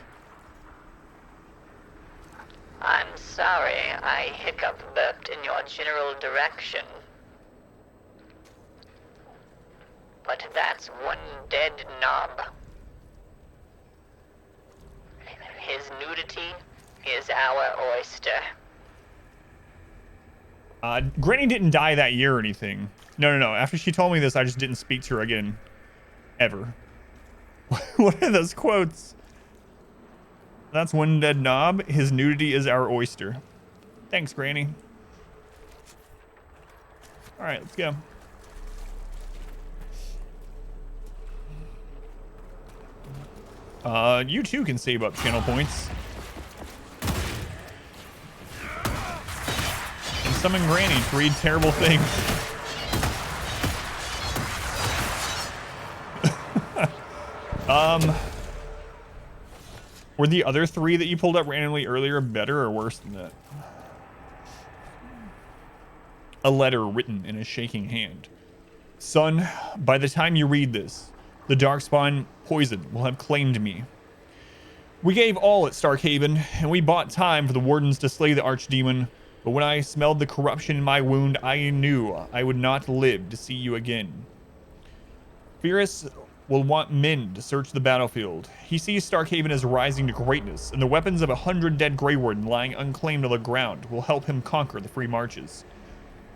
I'm sorry, I hiccup-burped in your general direction. But that's one dead knob. His nudity is our oyster. Granny didn't die that year or anything. No. After she told me this, I just didn't speak to her again. Ever. What are those quotes? That's one dead knob. His nudity is our oyster. Thanks, Granny. All right, let's go. You too can save up channel points. And summon Granny to read terrible things. Were the other 3 that you pulled up randomly earlier better or worse than that? A letter written in a shaking hand. Son, by the time you read this, the Darkspawn poison will have claimed me. We gave all at Starkhaven, and we bought time for the wardens to slay the archdemon, but when I smelled the corruption in my wound, I knew I would not live to see you again. Fyrus will want men to search the battlefield. He sees Starkhaven as rising to greatness, and the weapons of 100 dead Grey Warden lying unclaimed on the ground will help him conquer the free marches.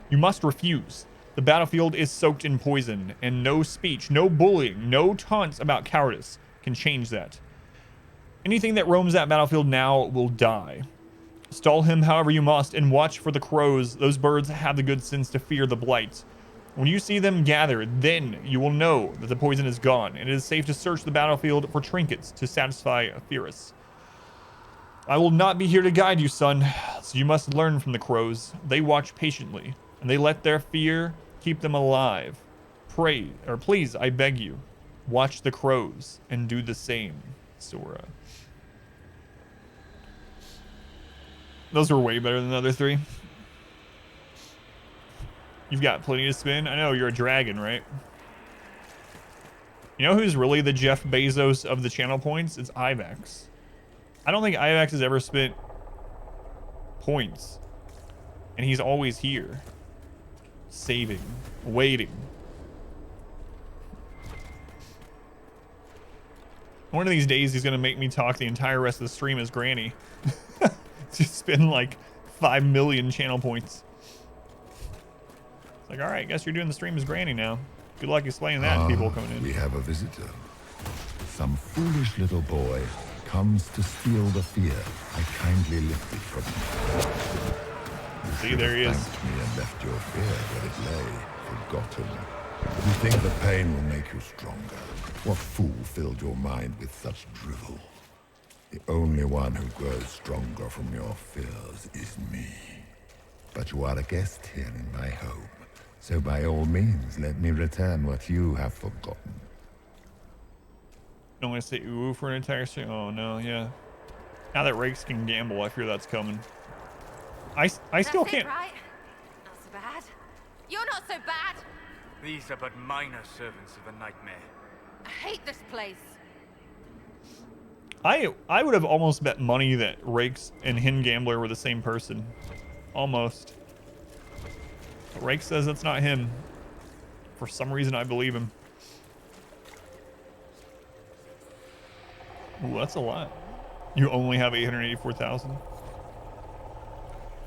You must refuse. The battlefield is soaked in poison, and no speech, no bullying, no taunts about cowardice can change that. Anything that roams that battlefield now will die. Stall him however you must, and watch for the crows. Those birds have the good sense to fear the blight. When you see them gather, then you will know that the poison is gone, and it is safe to search the battlefield for trinkets to satisfy Theris. I will not be here to guide you, son, so you must learn from the crows. They watch patiently, and they let their fear keep them alive. Please, I beg you, watch the crows and do the same, Sora. Those were way better than the other three. You've got plenty to spin. I know, you're a dragon, right? You know who's really the Jeff Bezos of the channel points? It's Ivax. I don't think Ivax has ever spent points. And he's always here. Saving. Waiting. One of these days he's going to make me talk the entire rest of the stream as Granny. Just spend like 5 million channel points. It's like, all right, guess you're doing the stream as Granny now. Good luck explaining that to people coming in. We have a visitor. Some foolish little boy comes to steal the fear I kindly lifted from you. See, there he is. Thanked me and left your fear where it lay, forgotten. You think the pain will make you stronger. What fool filled your mind with such drivel? The only one who grows stronger from your fears is me. But you are a guest here in my home, so by all means, let me return what you have forgotten. Don't want to say ooh for an entire stream. Oh no, yeah. Now that Rakes can gamble, I fear that's coming. I still can't. Right? Not so bad. You're not so bad. These are but minor servants of a nightmare. I hate this place. I would have almost bet money that Rakes and Hin Gambler were the same person. Almost. But Rakes says that's not him. For some reason, I believe him. Ooh, that's a lot. You only have 884,000.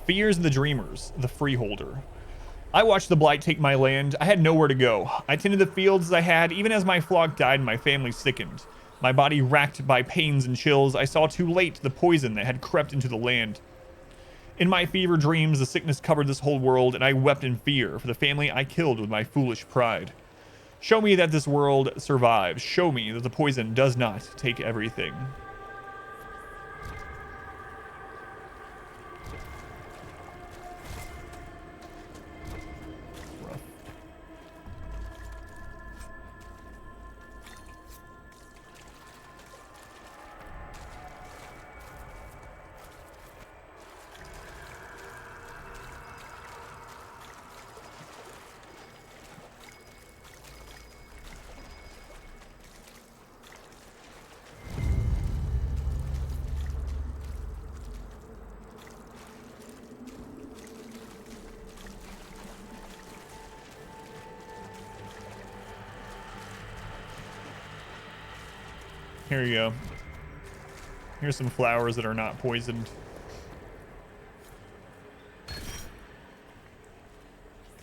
Fears the Dreamers, the Freeholder. I watched the Blight take my land. I had nowhere to go. I tended the fields as I had. Even as my flock died, my family sickened. My body racked by pains and chills, I saw too late the poison that had crept into the land. In my fever dreams, the sickness covered this whole world, and I wept in fear for the family I killed with my foolish pride. Show me that this world survives. Show me that the poison does not take everything. Here you go. Here's some flowers that are not poisoned.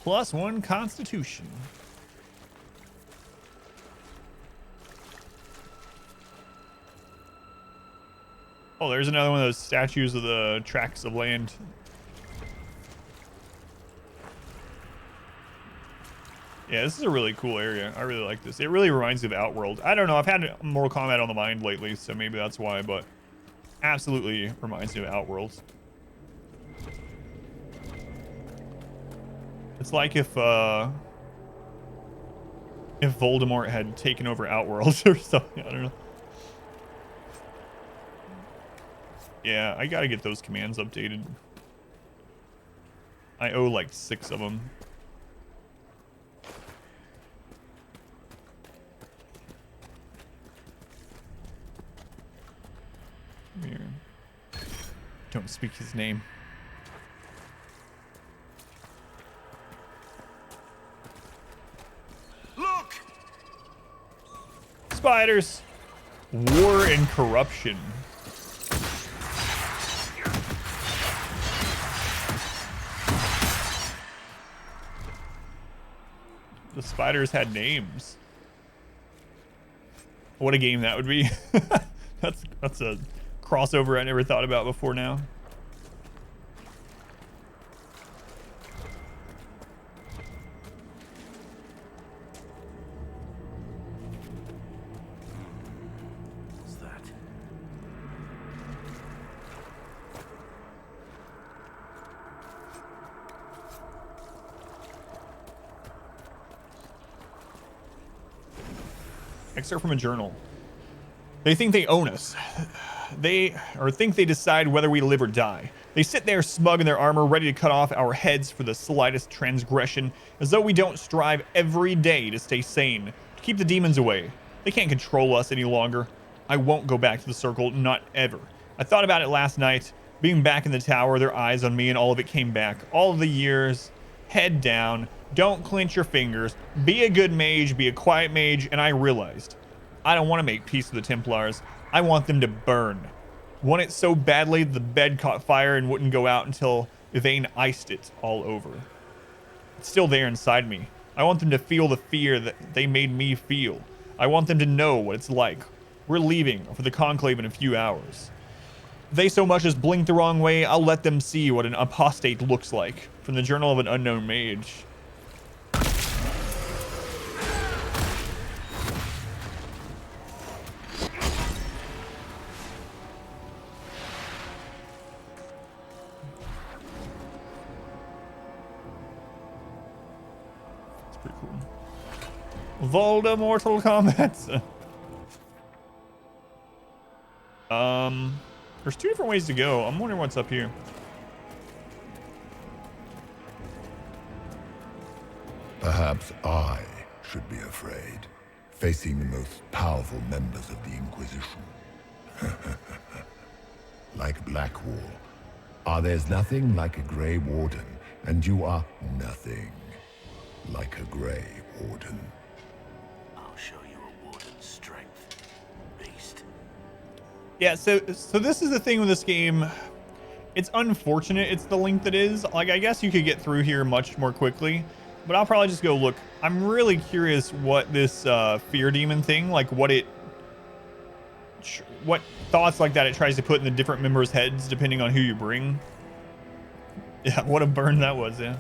+1 Constitution. Oh, there's another one of those statues of the tracts of land. Yeah, this is a really cool area. I really like this. It really reminds me of Outworld. I don't know. I've had Mortal Kombat on the mind lately, so maybe that's why, but absolutely reminds me of Outworld. It's like if Voldemort had taken over Outworld or something. I don't know. Yeah, I gotta get those commands updated. I owe like 6 of them. Here. Don't speak his name. Look! Spiders. War and corruption. The spiders had names. What a game that would be. That's a crossover I never thought about before now. What's that? Excerpt from a journal. They think they own us. They think they decide whether we live or die. They sit there smug in their armor, ready to cut off our heads for the slightest transgression, as though we don't strive every day to stay sane, to keep the demons away. They can't control us any longer. I won't go back to the circle, not ever. I thought about it last night, being back in the tower, their eyes on me, and all of it came back. All of the years, head down, don't clench your fingers, be a good mage, be a quiet mage, and I realized, I don't want to make peace with the Templars. I want them to burn. Want it so badly the bed caught fire and wouldn't go out until Yvain iced it all over. It's still there inside me. I want them to feel the fear that they made me feel. I want them to know what it's like. We're leaving for the Conclave in a few hours. If they so much as blink the wrong way, I'll let them see what an apostate looks like. From the Journal of an Unknown Mage. Voldemortal Combat. There's two different ways to go. I'm wondering what's up here. Perhaps I should be afraid, facing the most powerful members of the Inquisition. Like Blackwall. There's nothing like a Grey Warden, and you are nothing like a Grey Warden. I'll show you a warden's strength, beast. Yeah, so this is the thing with this game. It's unfortunate it's the length it is. Like, I guess you could get through here much more quickly, but I'll probably just go look. I'm really curious what this fear demon thing, like what thoughts like that it tries to put in the different members' heads depending on who you bring. Yeah, what a burn that was, yeah.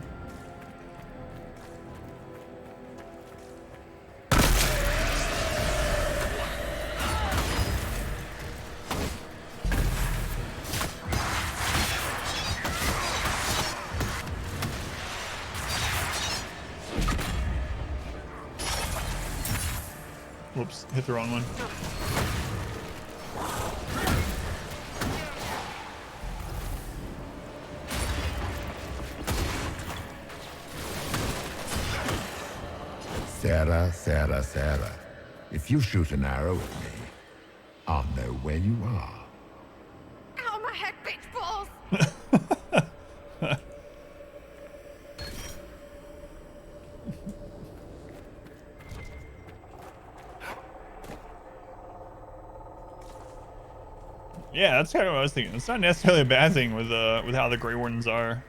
Whoops, hit the wrong one. Sarah. If you shoot an arrow at me, I'll know where you are. Out of my head, bitch balls! Yeah, that's kind of what I was thinking. It's not necessarily a bad thing with how the Grey Wardens are.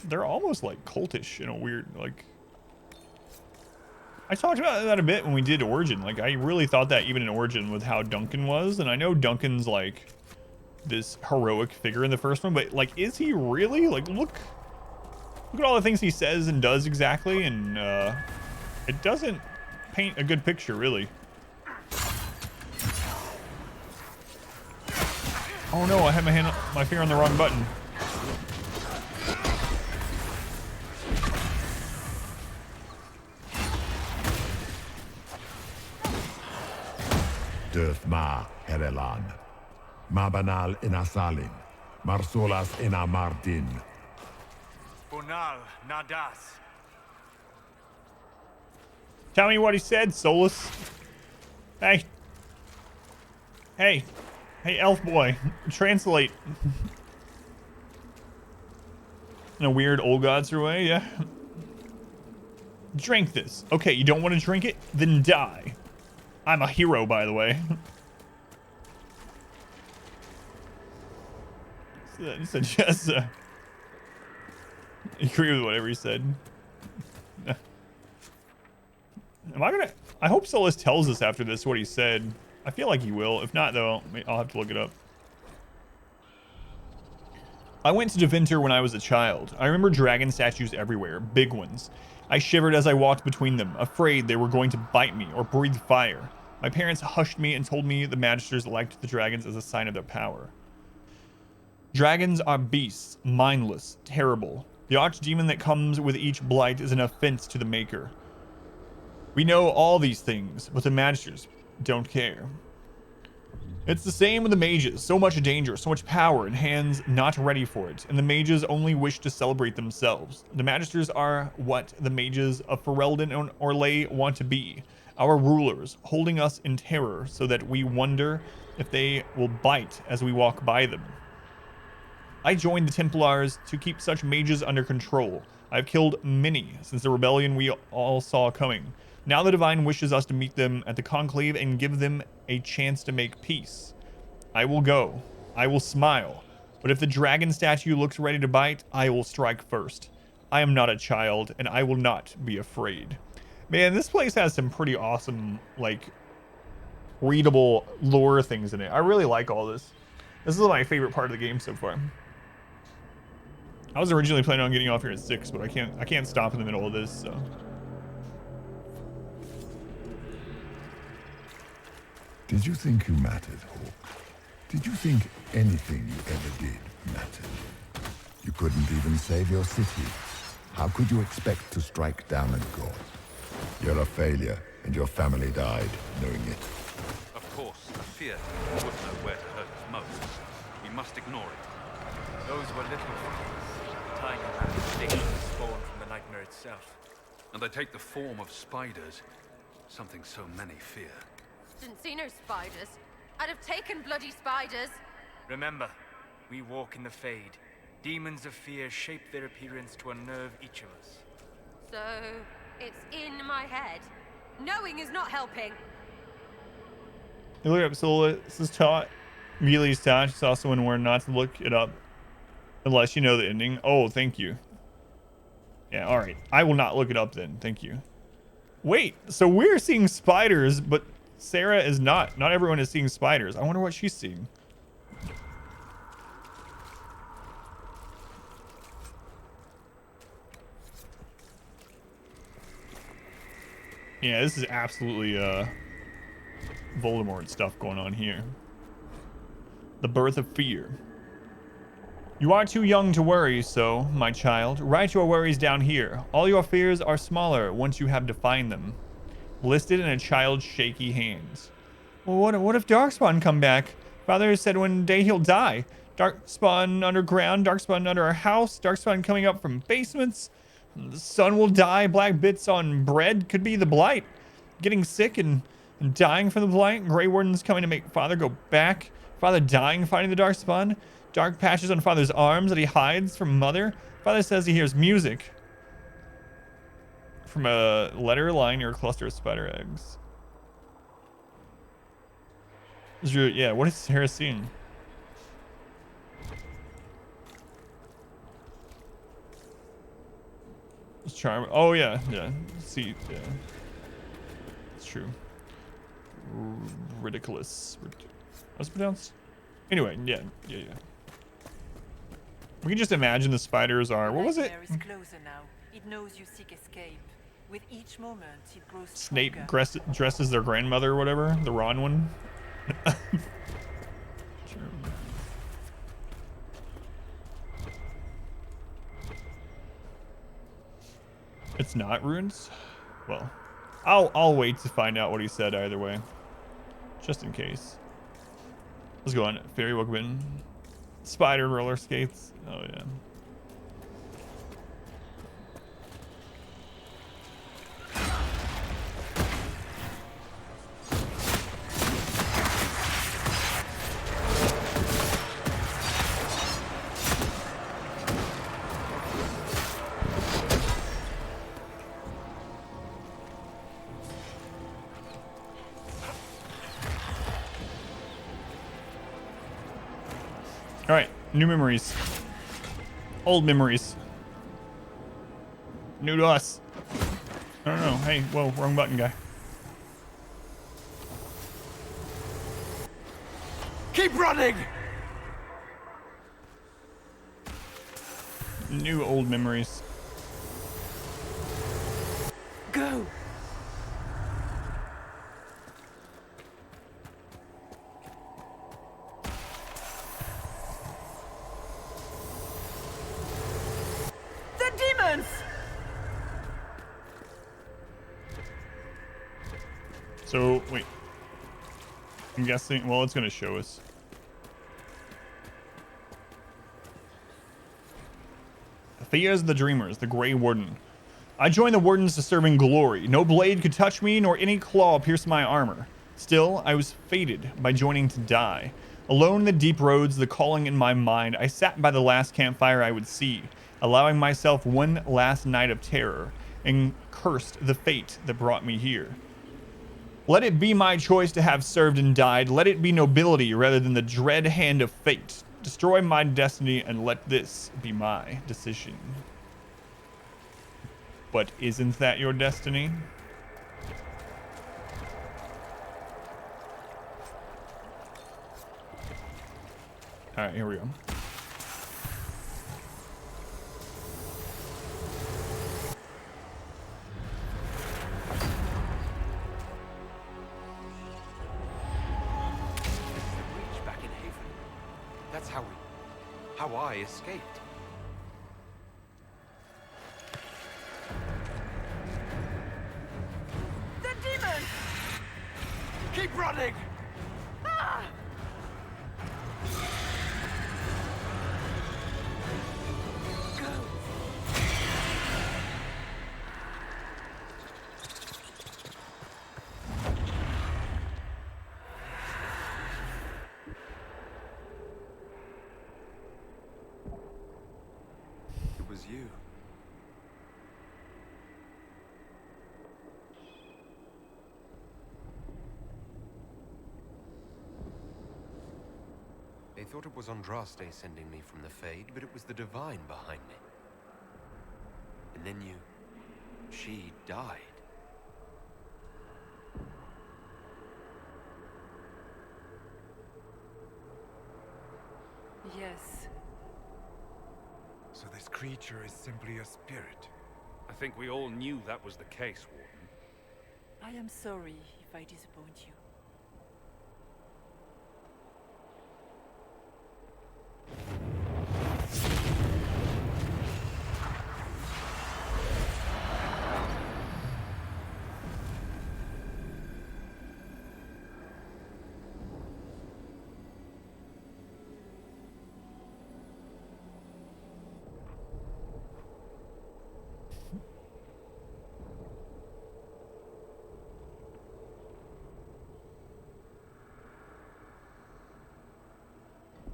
They're almost like cultish in a weird, like... I talked about that a bit when we did Origin. Like, I really thought that even in Origin with how Duncan was. And I know Duncan's like this heroic figure in the first one, but like, is he really? Like, look at all the things he says and does exactly. And it doesn't paint a good picture, really. Oh no, I had my finger on the wrong button. Döth ma Herelan. Mabanal inasalin. Marsolas ina Mardin. Bonal Nadas. Tell me what he said, Solus. Hey, elf boy, translate. In a weird old gods way, yeah. Drink this. Okay, you don't want to drink it? Then die. I'm a hero, by the way. So just agree with whatever he said. I hope Solus tells us after this what he said. I feel like he will. If not, though, I'll have to look it up. I went to Devinter when I was a child. I remember dragon statues everywhere, big ones. I shivered as I walked between them, afraid they were going to bite me or breathe fire. My parents hushed me and told me the Magisters liked the dragons as a sign of their power. Dragons are beasts, mindless, terrible. The archdemon that comes with each blight is an offense to the Maker. We know all these things, but the Magisters don't care. It's the same with the mages. So much danger, so much power, and hands not ready for it. And the mages only wish to celebrate themselves. The Magisters are what the mages of Ferelden and Orlais want to be. Our rulers, holding us in terror so that we wonder if they will bite as we walk by them. I joined the Templars to keep such mages under control. I've killed many since the rebellion we all saw coming. Now the Divine wishes us to meet them at the Conclave and give them a chance to make peace. I will go. I will smile. But if the dragon statue looks ready to bite, I will strike first. I am not a child, and I will not be afraid. Man, this place has some pretty awesome, like, readable lore things in it. I really like all this. This is my favorite part of the game so far. I was originally planning on getting off here at 6, but I can't stop in the middle of this, so. Did you think you mattered, Hawk? Did you think anything you ever did mattered? You couldn't even save your city. How could you expect to strike down a god? You're a failure, and your family died knowing it. Of course, fear would know where to hurt us most. We must ignore it. Those were little things. Tiny manifestations spawned from the nightmare itself. And they take the form of spiders. Something so many fear. Didn't see no spiders. I'd have taken bloody spiders. Remember, we walk in the Fade. Demons of fear shape their appearance to unnerve each of us. So, it's in my head. Knowing is not helping. You look up Solus is taught. Mealy's taught. It's also when we're not to look it up unless you know the ending. Oh, thank you. Yeah, all right. I will not look it up then. Thank you. Wait, so we're seeing spiders, but Sarah is not. Not everyone is seeing spiders. I wonder what she's seeing. Yeah, this is absolutely Voldemort stuff going on here. The birth of fear. You are too young to worry, so, my child, write your worries down here. All your fears are smaller once you have defined them. Listed in a child's shaky hands. Well, what if Darkspawn come back? Father said one day he'll die. Darkspawn underground, Darkspawn under our house, Darkspawn coming up from basements. The sun will die, black bits on bread could be the blight. Getting sick and dying from the blight. Grey Wardens coming to make Father go back. Father dying fighting the Darkspawn. Dark patches on Father's arms that he hides from Mother. Father says he hears music from a letter lying near a cluster of spider eggs. Yeah, what is Sarah seeing? It's charm. Oh yeah. See, yeah. It's true. Ridiculous. How's it pronounced? Anyway, yeah. We can just imagine the spiders are. What was it? Is closer now. It knows you seek escape. With each moment, it grows Snape stronger. dresses their grandmother or whatever. The Ron one. It's not runes? Well, I'll wait to find out what he said either way. Just in case. Let's go on. Fairy Wookman. Spider roller skates. Oh yeah. All right, new memories. Old memories. New to us. No. Hey, whoa, wrong button, guy. Keep running! New old memories. Go! The demons! So, wait. I'm guessing, well, it's gonna show us. Thea's the Dreamers, the Grey Warden. I joined the Wardens to serve in glory. No blade could touch me, nor any claw pierce my armor. Still, I was fated by joining to die. Alone in the deep roads, the calling in my mind, I sat by the last campfire I would see, allowing myself one last night of terror, and cursed the fate that brought me here. Let it be my choice to have served and died. Let it be nobility rather than the dread hand of fate. Destroy my destiny and let this be my decision. But isn't that your destiny? Alright, here we go. Breach back in Haven. That's how I escaped. The demons! Keep running! Ah! It was you. They thought it was Andraste sending me from the Fade, but it was the Divine behind me. And then she died. Yes. So this creature is simply a spirit. I think we all knew that was the case, Warden. I am sorry if I disappoint you.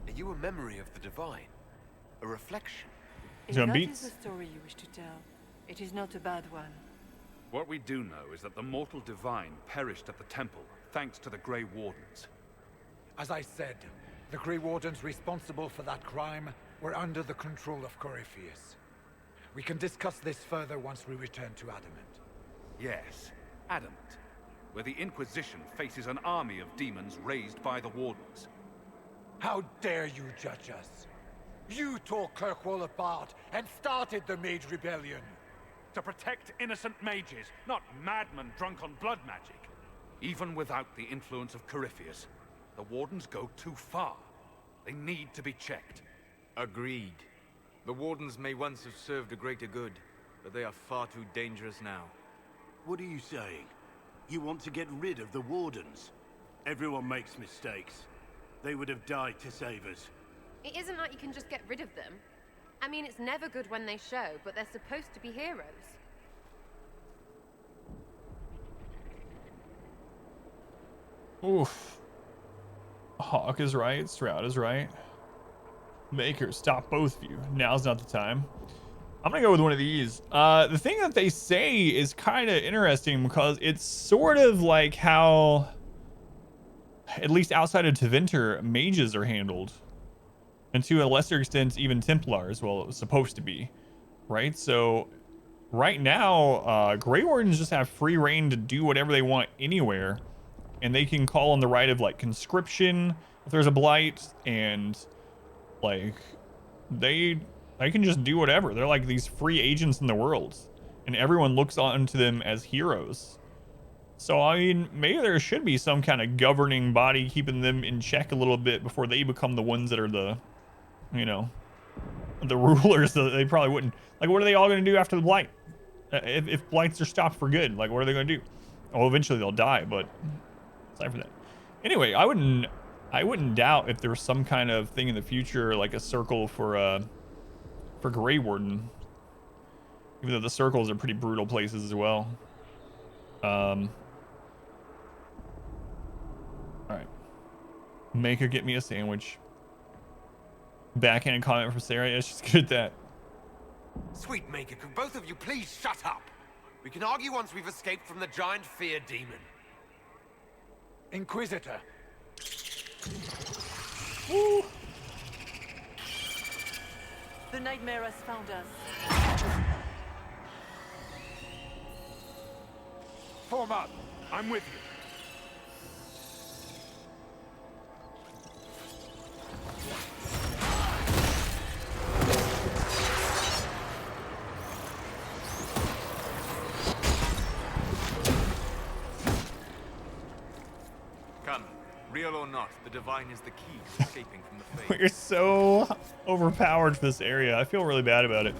Are you a memory of the Divine? A reflection? If that is the story you wish to tell, it is not a bad one. What we do know is that the mortal divine perished at the temple, thanks to the Grey Wardens. As I said, the Grey Wardens responsible for that crime were under the control of Corypheus. We can discuss this further once we return to Adamant. Yes, Adamant, where the Inquisition faces an army of demons raised by the Wardens. How dare you judge us? You tore Kirkwall apart and started the Mage Rebellion. To protect innocent mages, not madmen drunk on blood magic. Even without the influence of Corypheus, the Wardens go too far. They need to be checked. Agreed. The Wardens may once have served a greater good, but they are far too dangerous now. What are you saying? You want to get rid of the Wardens? Everyone makes mistakes. They would have died to save us. It isn't like you can just get rid of them. I mean, it's never good when they show, but they're supposed to be heroes. Oof. Hawk is right. Stroud is right. Baker, stop both of you. Now's not the time. I'm gonna go with one of these. The thing that they say is kind of interesting because it's sort of like how, at least outside of Tevinter, mages are handled. And to a lesser extent, even Templars, well, it was supposed to be. Right? So, right now, Grey Wardens just have free reign to do whatever they want anywhere. And they can call on the right of, like, conscription if there's a blight. And, like, they can just do whatever. They're like these free agents in the world. And everyone looks on to them as heroes. So, I mean, maybe there should be some kind of governing body keeping them in check a little bit before they become the ones that are the, you know, the rulers that they probably wouldn't. Like, what are they all going to do after the blight? If blights are stopped for good, like, what are they going to do? Oh, eventually they'll die, but aside from that. Anyway, I wouldn't doubt if there's some kind of thing in the future, like a circle for Grey Warden. Even though the circles are pretty brutal places as well. Alright. Maker, get me a sandwich. Backhand comment from Sarah. Yeah, she's good at that. Sweet Maker, could both of you please shut up? We can argue once we've escaped from the giant fear demon. Inquisitor. Woo. The nightmare has found us. Form up. I'm with you. Come, real or not, the divine is the key to escaping from the fate. You're so overpowered for this area. I feel really bad about it.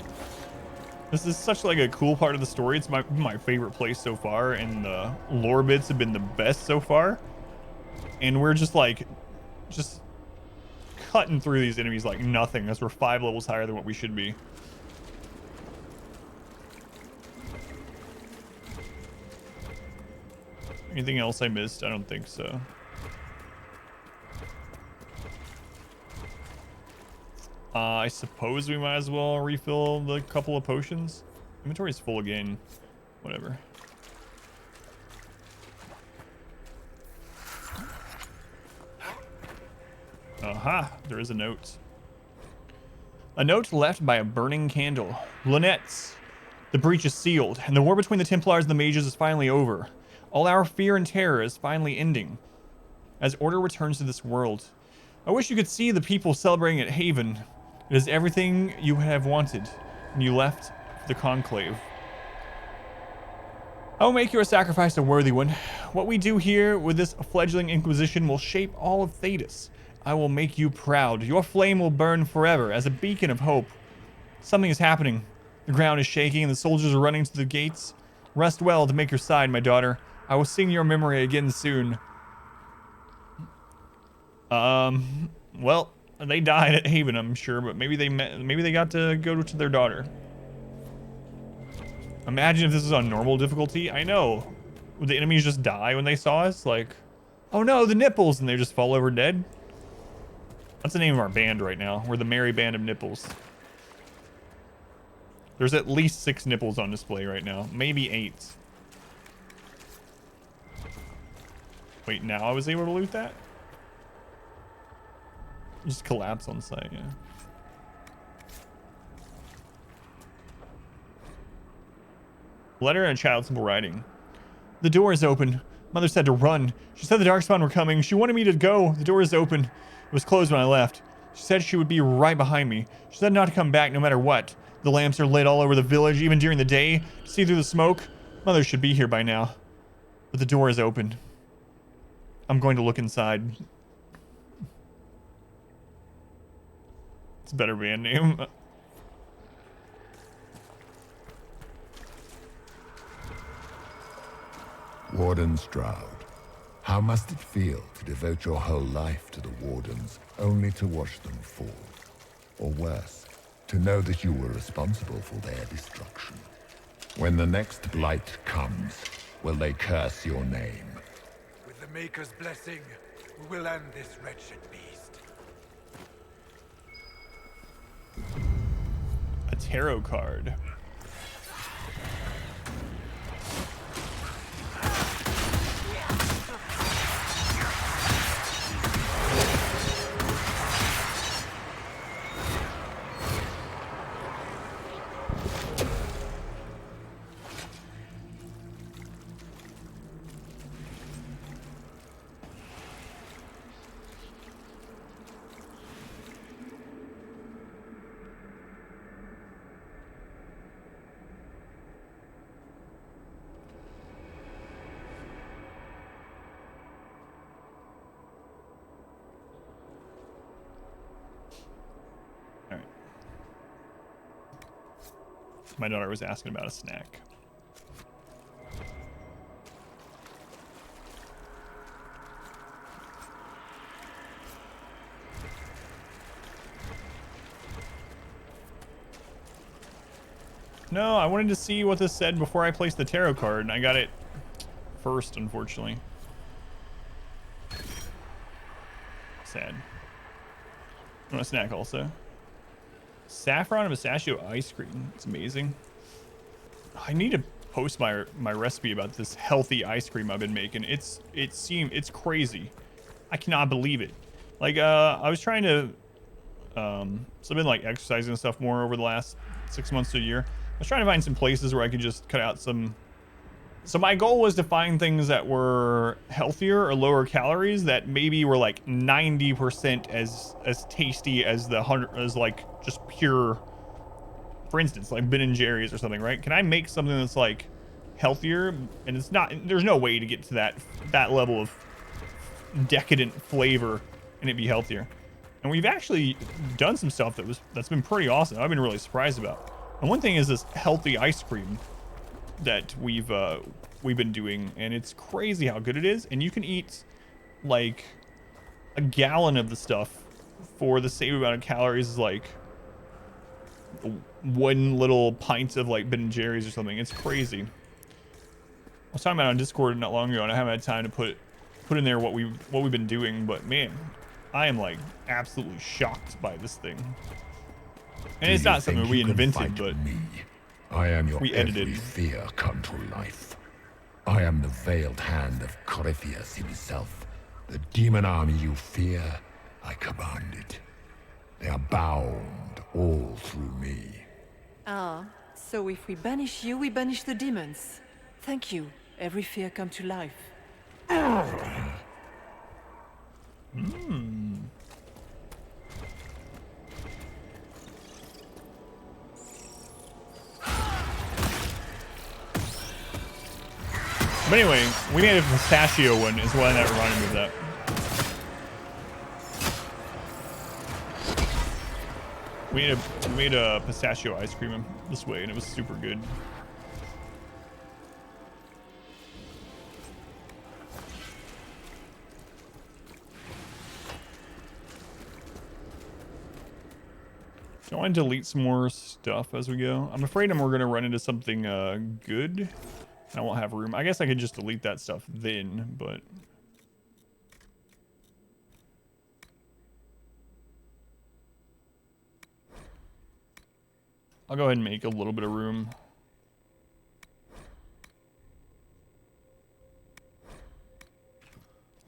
This is such like a cool part of the story. It's my favorite place so far, and the lore bits have been the best so far. And we're just cutting through these enemies like nothing, as we're 5 levels higher than what we should be. Anything else I missed? I don't think so. I suppose we might as well refill the couple of potions. Inventory is full again. Whatever. Aha, there is a note. A note left by a burning candle. Lunettes. The breach is sealed, and the war between the Templars and the mages is finally over. All our fear and terror is finally ending, as order returns to this world. I wish you could see the people celebrating at Haven. It is everything you have wanted, and you left the Conclave. I will make your sacrifice a worthy one. What we do here with this fledgling Inquisition will shape all of Thedas. I will make you proud. Your flame will burn forever as a beacon of hope. Something is happening. The ground is shaking and the soldiers are running to the gates. Rest well to make your side, my daughter. I will sing your memory again soon. Well, they died at Haven, I'm sure, but maybe they got to go to their daughter. Imagine if this is on normal difficulty. I know. Would the enemies just die when they saw us? Like, oh no, the nipples, and they just fall over dead? That's the name of our band right now. We're the Merry Band of Nipples. There's at least 6 nipples on display right now. Maybe 8. Wait, now I was able to loot that? Just collapse on sight, yeah. Letter and a child, simple writing. The door is open. Mother said to run. She said the Darkspawn were coming. She wanted me to go. The door is open. It was closed when I left. She said she would be right behind me. She said not to come back no matter what. The lamps are lit all over the village, even during the day, to see through the smoke. Mother should be here by now. But the door is open. I'm going to look inside. It's a better band name. Warden Stroud, how must it feel to devote your whole life to the Wardens, only to watch them fall? Or worse, to know that you were responsible for their destruction. When the next blight comes, will they curse your name? With the Maker's blessing, we will end this wretched beast. A tarot card. My daughter was asking about a snack. No, I wanted to see what this said before I placed the tarot card, and I got it first, unfortunately. Sad. I want a snack also. Saffron and pistachio ice cream. It's amazing. I need to post my recipe about this healthy ice cream I've been making. It's crazy. I cannot believe it. Like I was trying to so I've been like exercising and stuff more over the last 6 months to a year. I was trying to find some places where I could just cut out some. So my goal was to find things that were healthier or lower calories that maybe were like 90% as tasty as like just pure, for instance, like Ben & Jerry's or something, right? Can I make something that's like healthier? And it's not, there's no way to get to that level of decadent flavor and it be healthier. And we've actually done some stuff that's been pretty awesome. I've been really surprised about. And one thing is this healthy ice cream that we've been doing, and it's crazy how good it is. And you can eat like a gallon of the stuff for the same amount of calories as like one little pint of like Ben & Jerry's or something. It's crazy. I was talking about it on Discord not long ago, and I haven't had time to put in there what we've been doing, but man, I am like absolutely shocked by this thing. And it's not something we invented, but me? I am your we edited. Every fear come to life. I am the veiled hand of Corypheus himself. The demon army you fear, I command it. They are bound all through me. Ah, so if we banish you, we banish the demons. Thank you. Every fear come to life. But anyway, we made a pistachio one is why that reminded me of that. We made a pistachio ice cream this way, and it was super good. So I want to delete some more stuff as we go. I'm afraid we're going to run into something good. I won't have room. I guess I could just delete that stuff then, but... I'll go ahead and make a little bit of room.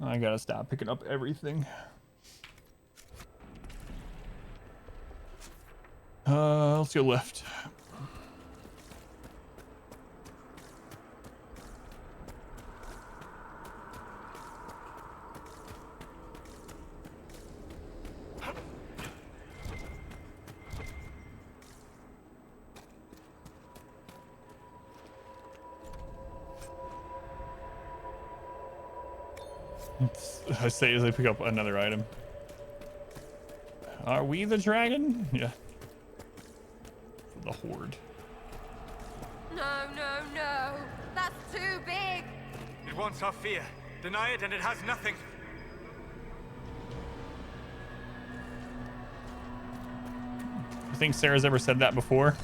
I gotta stop picking up everything. Let's go left. I say as I pick up another item. Are we the dragon? Yeah. For the horde. No, no, no. That's too big. It wants our fear. Deny it and it has nothing. You think Sarah's ever said that before?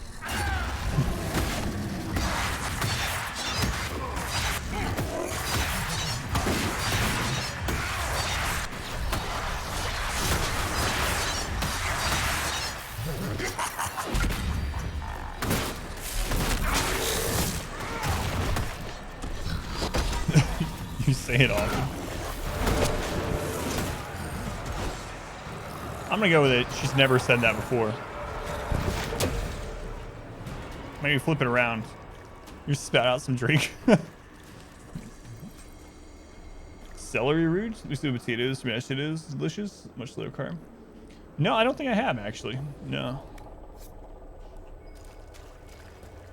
You say it often. I'm gonna go with it. She's never said that before. Maybe flip it around. You spat out some drink. Celery roots, we do potatoes, mashed potatoes, delicious, much lower carb. No, I don't think I have actually. No.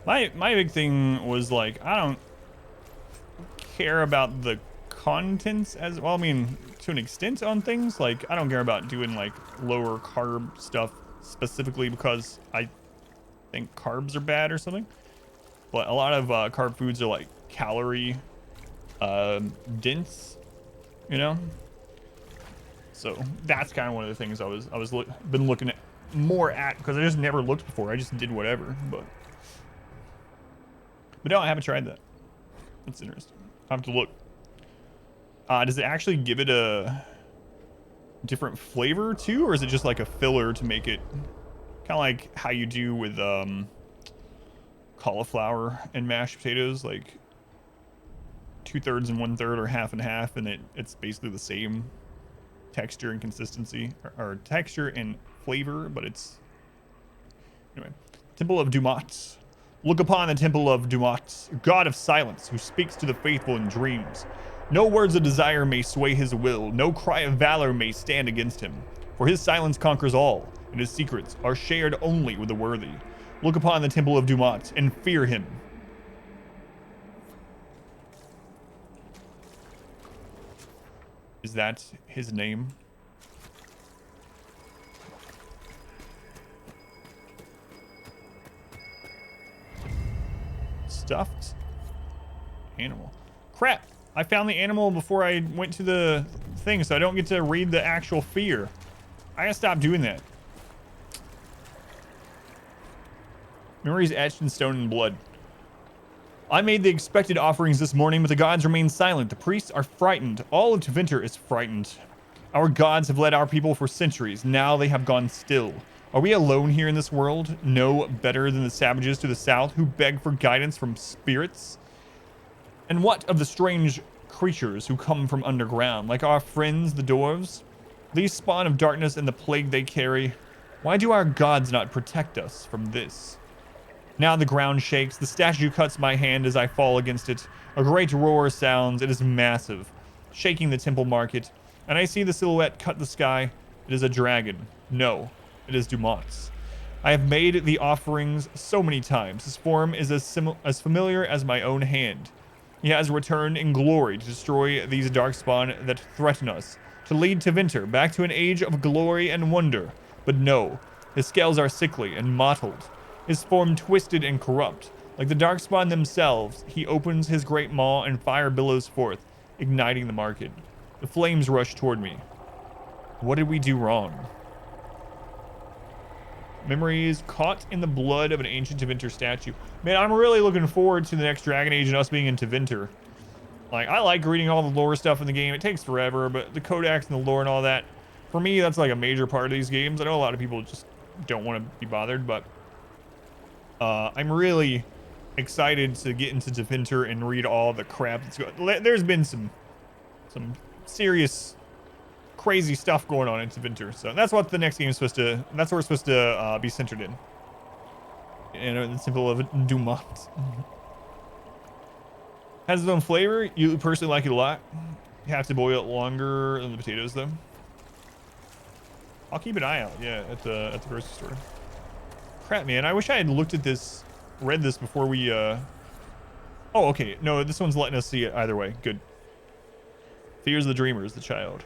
My big thing was like, I don't care about the contents as well. I mean, to an extent on things, like I don't care about doing like lower carb stuff specifically because I think carbs are bad or something. But a lot of carb foods are like calorie dense, you know. So that's kind of one of the things been looking at more at, because I just never looked before. I just did whatever. But no, I haven't tried that. That's interesting. I have to look. Does it actually give it a different flavor too, or is it just like a filler to make it kind of like how you do with cauliflower and mashed potatoes, like 2/3 and 1/3 or half and half, and it's basically the same texture and consistency, or texture and flavor, but it's anyway. Temple of Dumat. Look upon the Temple of Dumat, God of silence, who speaks to the faithful in dreams. No words of desire may sway his will, no cry of valor may stand against him, for his silence conquers all, and his secrets are shared only with the worthy. Look upon the Temple of Dumat and fear him. Is that his name? Stuffed animal. Crap! I found the animal before I went to the thing, so I don't get to read the actual fear. I gotta stop doing that. Memories etched in stone and blood. I made the expected offerings this morning, but the gods remain silent. The priests are frightened. All of Tevinter is frightened. Our gods have led our people for centuries. Now they have gone still. Are we alone here in this world? No better than the savages to the south who beg for guidance from spirits? And what of the strange creatures who come from underground, like our friends, the dwarves? These spawn of darkness and the plague they carry. Why do our gods not protect us from this? Now the ground shakes. The statue cuts my hand as I fall against it. A great roar sounds. It is massive, shaking the temple market. And I see the silhouette cut the sky. It is a dragon. No, it is Dumat's. I have made the offerings so many times. His form is as familiar as my own hand. He has returned in glory to destroy these darkspawn that threaten us, to lead Tevinter back to an age of glory and wonder. But no, his scales are sickly and mottled. His form twisted and corrupt. Like the darkspawn themselves, he opens his great maw and fire billows forth, igniting the market. The flames rush toward me. What did we do wrong? Memories caught in the blood of an ancient Tevinter statue. Man, I'm really looking forward to the next Dragon Age and us being in Tevinter. Like, I like reading all the lore stuff in the game. It takes forever, but the codex and the lore and all that, for me, that's like a major part of these games. I know a lot of people just don't want to be bothered, but I'm really excited to get into Tevinter and read all the crap that's going. There's been some serious crazy stuff going on in Tevinter, so that's what the next game is supposed to. That's what we're supposed to be centered in. And the Temple of Dumat has its own flavor. You personally like it a lot. You have to boil it longer than the potatoes, though. I'll keep an eye out. Yeah, at the grocery store. Crap, man! I wish I had looked at this, read this before we. Oh, okay. No, this one's letting us see it either way. Good. Fears the dreamers, the child.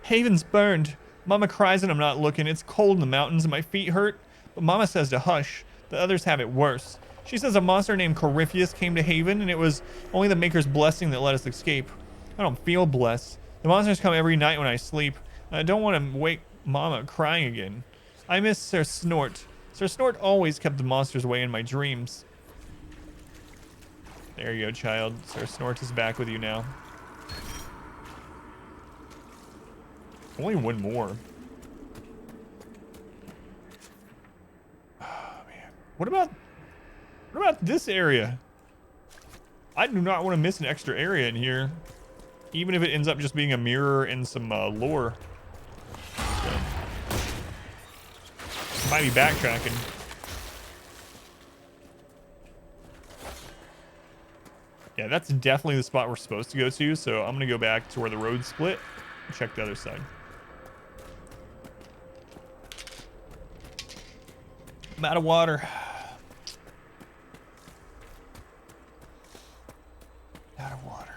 Haven's burned. Mama cries and I'm not looking. It's cold in the mountains and my feet hurt. But Mama says to hush. The others have it worse. She says a monster named Corypheus came to Haven and it was only the Maker's blessing that let us escape. I don't feel blessed. The monsters come every night when I sleep. I don't want to wake Mama crying again. I miss Sir Snort. Sir Snort always kept the monsters away in my dreams. There you go, child. Sir Snort is back with you now. Only one more. Oh, man. What about this area? I do not want to miss an extra area in here. Even if it ends up just being a mirror and some lore. So, might be backtracking. Yeah, that's definitely the spot we're supposed to go to, so I'm going to go back to where the road split and check the other side. I'm out of water. Out of water.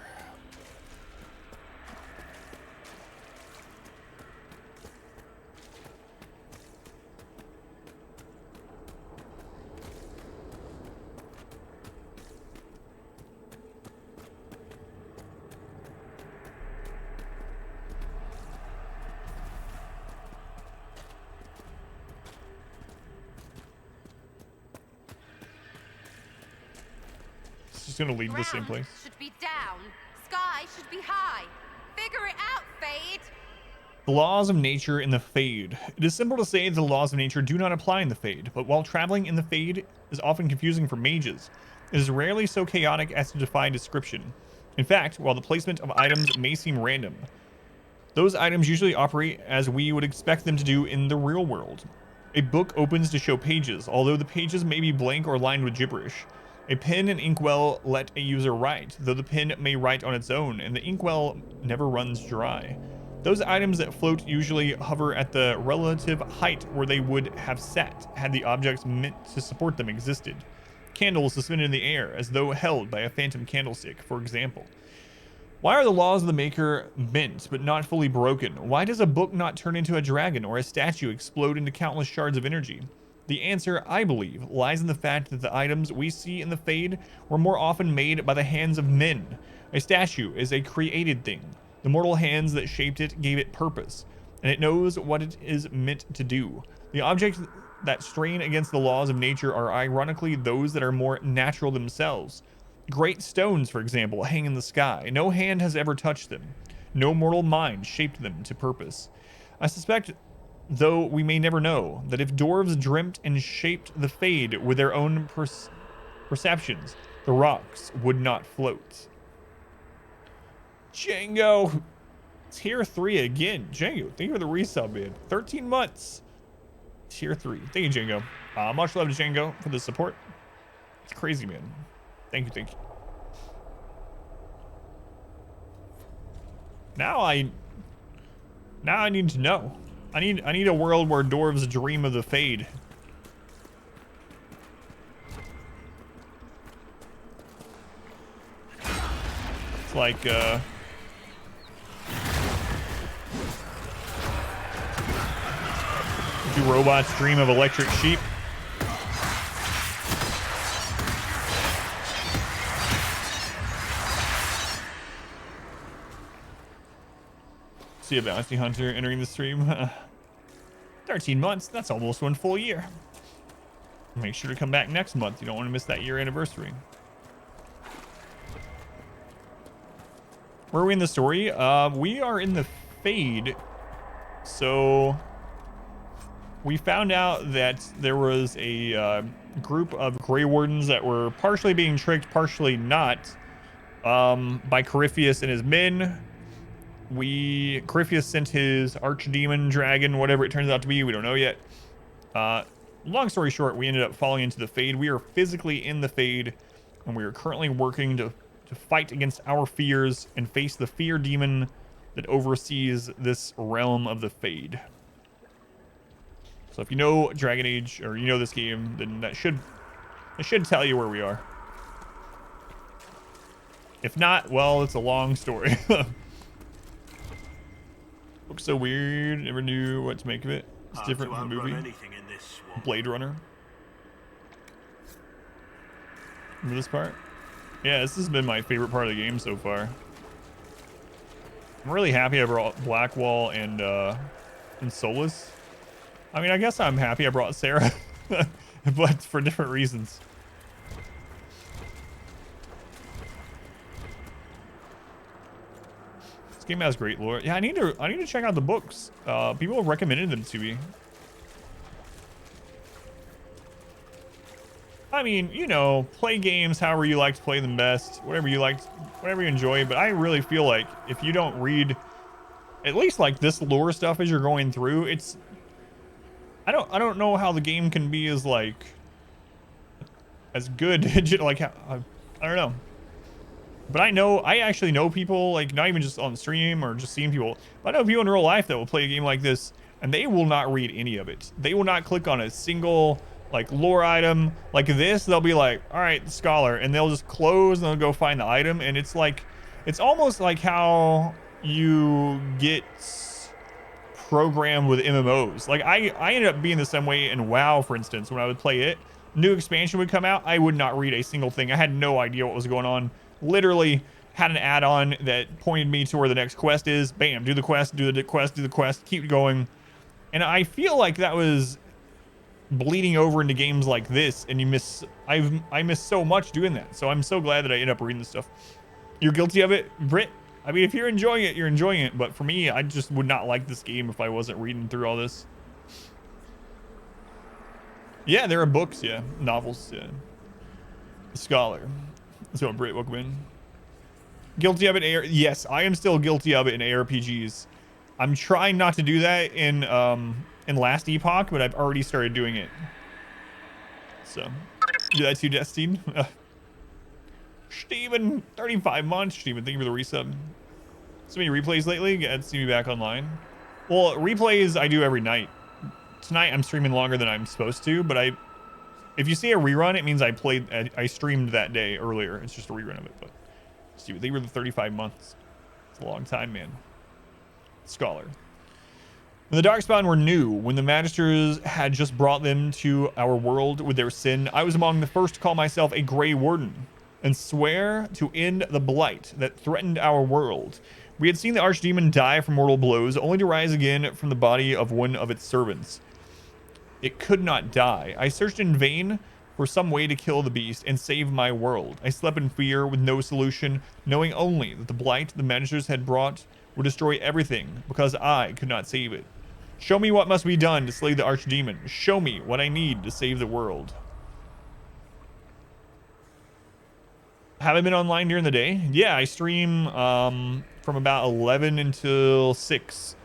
Just gonna lead to the same place. Should be down. Sky should be high. Figure it out, Fade. The laws of nature in the Fade. It is simple to say that the laws of nature do not apply in the Fade, but while traveling in the Fade is often confusing for mages, it is rarely so chaotic as to defy description. In fact, while the placement of items may seem random, those items usually operate as we would expect them to do in the real world. A book opens to show pages, although the pages may be blank or lined with gibberish. A pen and inkwell let a user write, though the pen may write on its own, and the inkwell never runs dry. Those items that float usually hover at the relative height where they would have sat had the objects meant to support them existed. Candles suspended in the air, as though held by a phantom candlestick, for example. Why are the laws of the Maker bent, but not fully broken? Why does a book not turn into a dragon, or a statue explode into countless shards of energy? The answer, I believe, lies in the fact that the items we see in the Fade were more often made by the hands of men. A statue is a created thing. The mortal hands that shaped it gave it purpose, and it knows what it is meant to do. The objects that strain against the laws of nature are ironically those that are more natural themselves. Great stones, for example, hang in the sky. No hand has ever touched them. No mortal mind shaped them to purpose. I suspect, though we may never know, that if dwarves dreamt and shaped the Fade with their own perceptions, the rocks would not float. Django, tier 3 again. Django, thank you for the resub, man. 13 months. Tier 3. Thank you, Django. Much love to Django for the support. It's crazy, man. Thank you, thank you. Now I need to know. I need a world where dwarves dream of the Fade. It's like do robots dream of electric sheep? See a bounty hunter entering the stream. 13 months, that's almost 1 full year. Make sure to come back next month. You don't want to miss that year anniversary. Where are we in the story? We are in the Fade. So we found out that there was a group of Grey Wardens that were partially being tricked, partially not, by Corypheus and his men. Corypheus sent his archdemon dragon, whatever it turns out to be, we don't know yet. Long story short, we ended up falling into the Fade. We are physically in the Fade, and we are currently working to fight against our fears and face the fear demon that oversees this realm of the Fade. So if you know Dragon Age, or you know this game, then that should tell you where we are. If not, well, it's a long story. Looks so weird. Never knew what to make of it. It's different from the movie. Blade Runner. Remember this part? Yeah, this has been my favorite part of the game so far. I'm really happy I brought Blackwall and Solus. I mean, I guess I'm happy I brought Sarah, but for different reasons. This game has great lore. Yeah, I need to check out the books. People have recommended them to me. I mean, you know, play games however you like to play them best, whatever you enjoy. But I really feel like if you don't read at least like this lore stuff as you're going through, it's I don't know how the game can be as like as good like I don't know. But I actually know people, like not even just on stream or just seeing people, but I know people in real life that will play a game like this and they will not read any of it. They will not click on a single like lore item like this. They'll be like, all right, scholar, and they'll just close and they'll go find the item. And it's like, it's almost like how you get programmed with MMOs. Like I ended up being the same way in WoW, for instance. When I would play it, new expansion would come out, I would not read a single thing. I had no idea what was going on. Literally had an add-on that pointed me to where the next quest is. Bam, do the quest, do the quest, do the quest, keep going. And I feel like that was bleeding over into games like this, and you miss. I miss so much doing that. So I'm so glad that I end up reading this stuff. You're guilty of it, Britt? I mean, if you're enjoying it, you're enjoying it. But for me, I just would not like this game if I wasn't reading through all this. Yeah, there are books, yeah. Novels, yeah. Scholar. So, Britt, welcome in. Guilty of it, yes, I am still guilty of it in ARPGs. I'm trying not to do that in Last Epoch, but I've already started doing it. So, do that too, Destine. Steven, 35 months. Steven, thank you for the resub. So many replays lately. Glad to see me back online. Well, replays I do every night. Tonight I'm streaming longer than I'm supposed to, but if you see a rerun, it means I streamed that day earlier. It's just a rerun of it. But Steven, they were the 35 months. It's a long time, man. Scholar. When the Darkspawn were new, when the Magisters had just brought them to our world with their sin, I was among the first to call myself a Grey Warden and swear to end the blight that threatened our world. We had seen the Archdemon die from mortal blows, only to rise again from the body of one of its servants. It could not die. I searched in vain for some way to kill the beast and save my world. I slept in fear with no solution, knowing only that the blight the Magisters had brought would destroy everything because I could not save it. Show me what must be done to slay the Archdemon. Show me what I need to save the world. Have I been online during the day? Yeah, I stream from about 11 until 6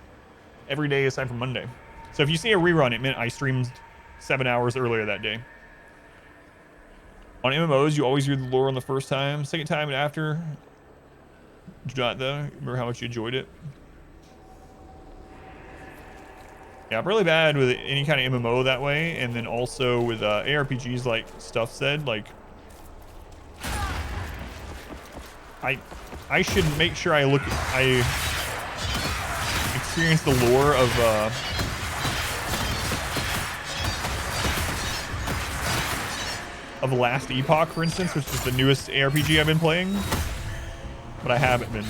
every day aside from Monday. So if you see a rerun, it meant I streamed 7 hours earlier that day. On MMOs, you always read the lore on the first time. Second time and after, do not though. Remember how much you enjoyed it? Yeah, I'm really bad with any kind of MMO that way. And then also with ARPGs, like Stuff said, like I should make sure I experience the lore of Last Epoch, for instance, which is the newest ARPG I've been playing, but I haven't been.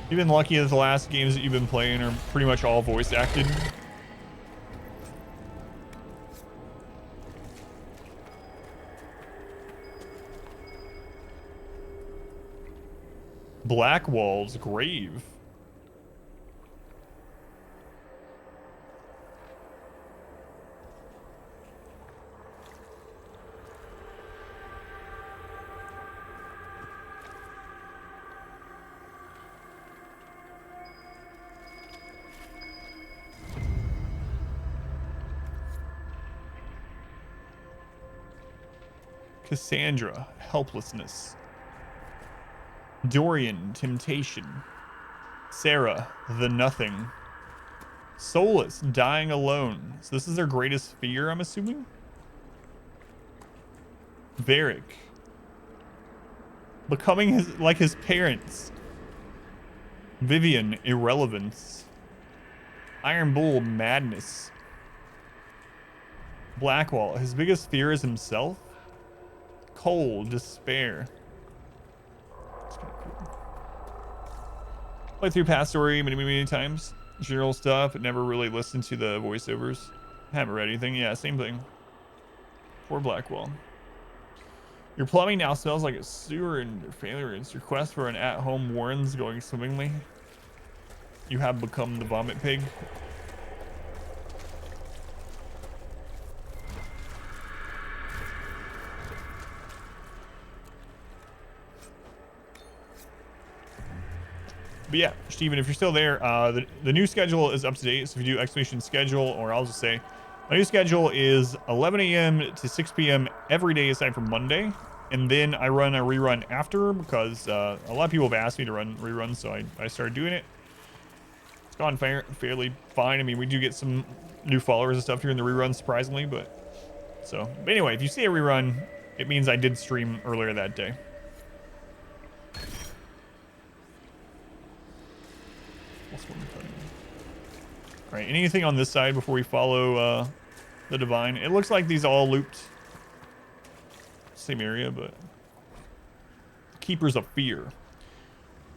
You've been lucky that the last games that you've been playing are pretty much all voice acted. Blackwall's grave. Cassandra, helplessness. Dorian, temptation. Sarah, the nothing. Solus, dying alone. So this is their greatest fear, I'm assuming? Varric. Becoming like his parents. Vivian, irrelevance. Iron Bull, madness. Blackwall, his biggest fear is himself. Cole, despair. That's kind of cool. Played through past story many times. General stuff, but never really listened to the voiceovers. Haven't read anything. Yeah, same thing. Poor Blackwall. Your plumbing now smells like a sewer and failure. It's your quest for an at-home wardens going swimmingly. You have become the vomit pig. But yeah, Steven, if you're still there, the new schedule is up to date. So if you do exclamation schedule, or I'll just say, my new schedule is 11 a.m. to 6 p.m. every day aside from Monday. And then I run a rerun after because a lot of people have asked me to run reruns, so I started doing it. It's gone fairly fine. I mean, we do get some new followers and stuff here in the rerun, surprisingly. But anyway, if you see a rerun, it means I did stream earlier that day. All right, anything on this side before we follow the Divine? It looks like these all looped. Same area, but Keepers of Fear.